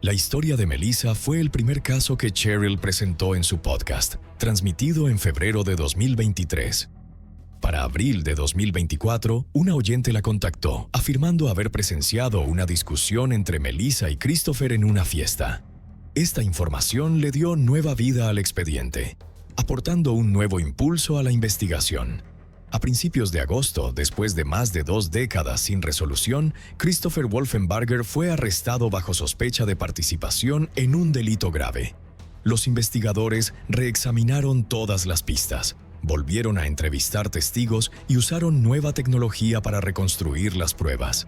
Speaker 1: La historia de Melissa fue el primer caso que Cheryl presentó en su podcast, transmitido en febrero de 2023. Para abril de 2024, una oyente la contactó, afirmando haber presenciado una discusión entre Melissa y Christopher en una fiesta. Esta información le dio nueva vida al expediente, aportando un nuevo impulso a la investigación. A principios de agosto, después de más de 2 décadas sin resolución, Christopher Wolfenbarger fue arrestado bajo sospecha de participación en un delito grave. Los investigadores reexaminaron todas las pistas, volvieron a entrevistar testigos y usaron nueva tecnología para reconstruir las pruebas.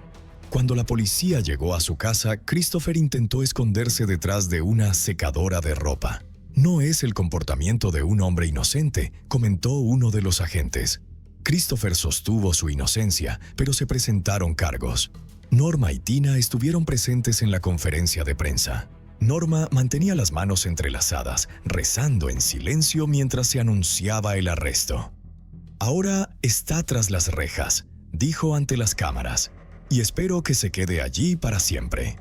Speaker 1: Cuando la policía llegó a su casa, Christopher intentó esconderse detrás de una secadora de ropa. No es el comportamiento de un hombre inocente, comentó uno de los agentes. Christopher sostuvo su inocencia, pero se presentaron cargos. Norma y Tina estuvieron presentes en la conferencia de prensa. Norma mantenía las manos entrelazadas, rezando en silencio mientras se anunciaba el arresto. Ahora está tras las rejas, dijo ante las cámaras, y espero que se quede allí para siempre.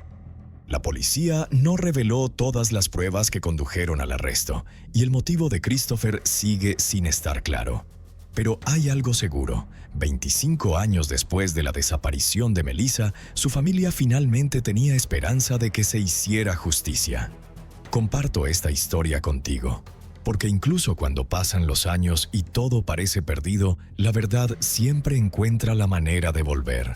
Speaker 1: La policía no reveló todas las pruebas que condujeron al arresto, y el motivo de Christopher sigue sin estar claro. Pero hay algo seguro: 25 años después de la desaparición de Melissa, su familia finalmente tenía esperanza de que se hiciera justicia. Comparto esta historia contigo, porque incluso cuando pasan los años y todo parece perdido, la verdad siempre encuentra la manera de volver.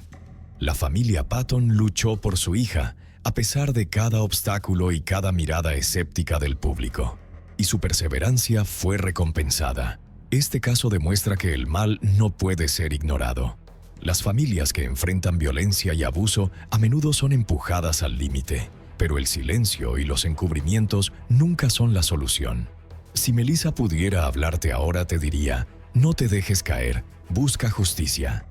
Speaker 1: La familia Patton luchó por su hija, a pesar de cada obstáculo y cada mirada escéptica del público, y su perseverancia fue recompensada. Este caso demuestra que el mal no puede ser ignorado. Las familias que enfrentan violencia y abuso a menudo son empujadas al límite, pero el silencio y los encubrimientos nunca son la solución. Si Melissa pudiera hablarte ahora, te diría: no te dejes caer, busca justicia.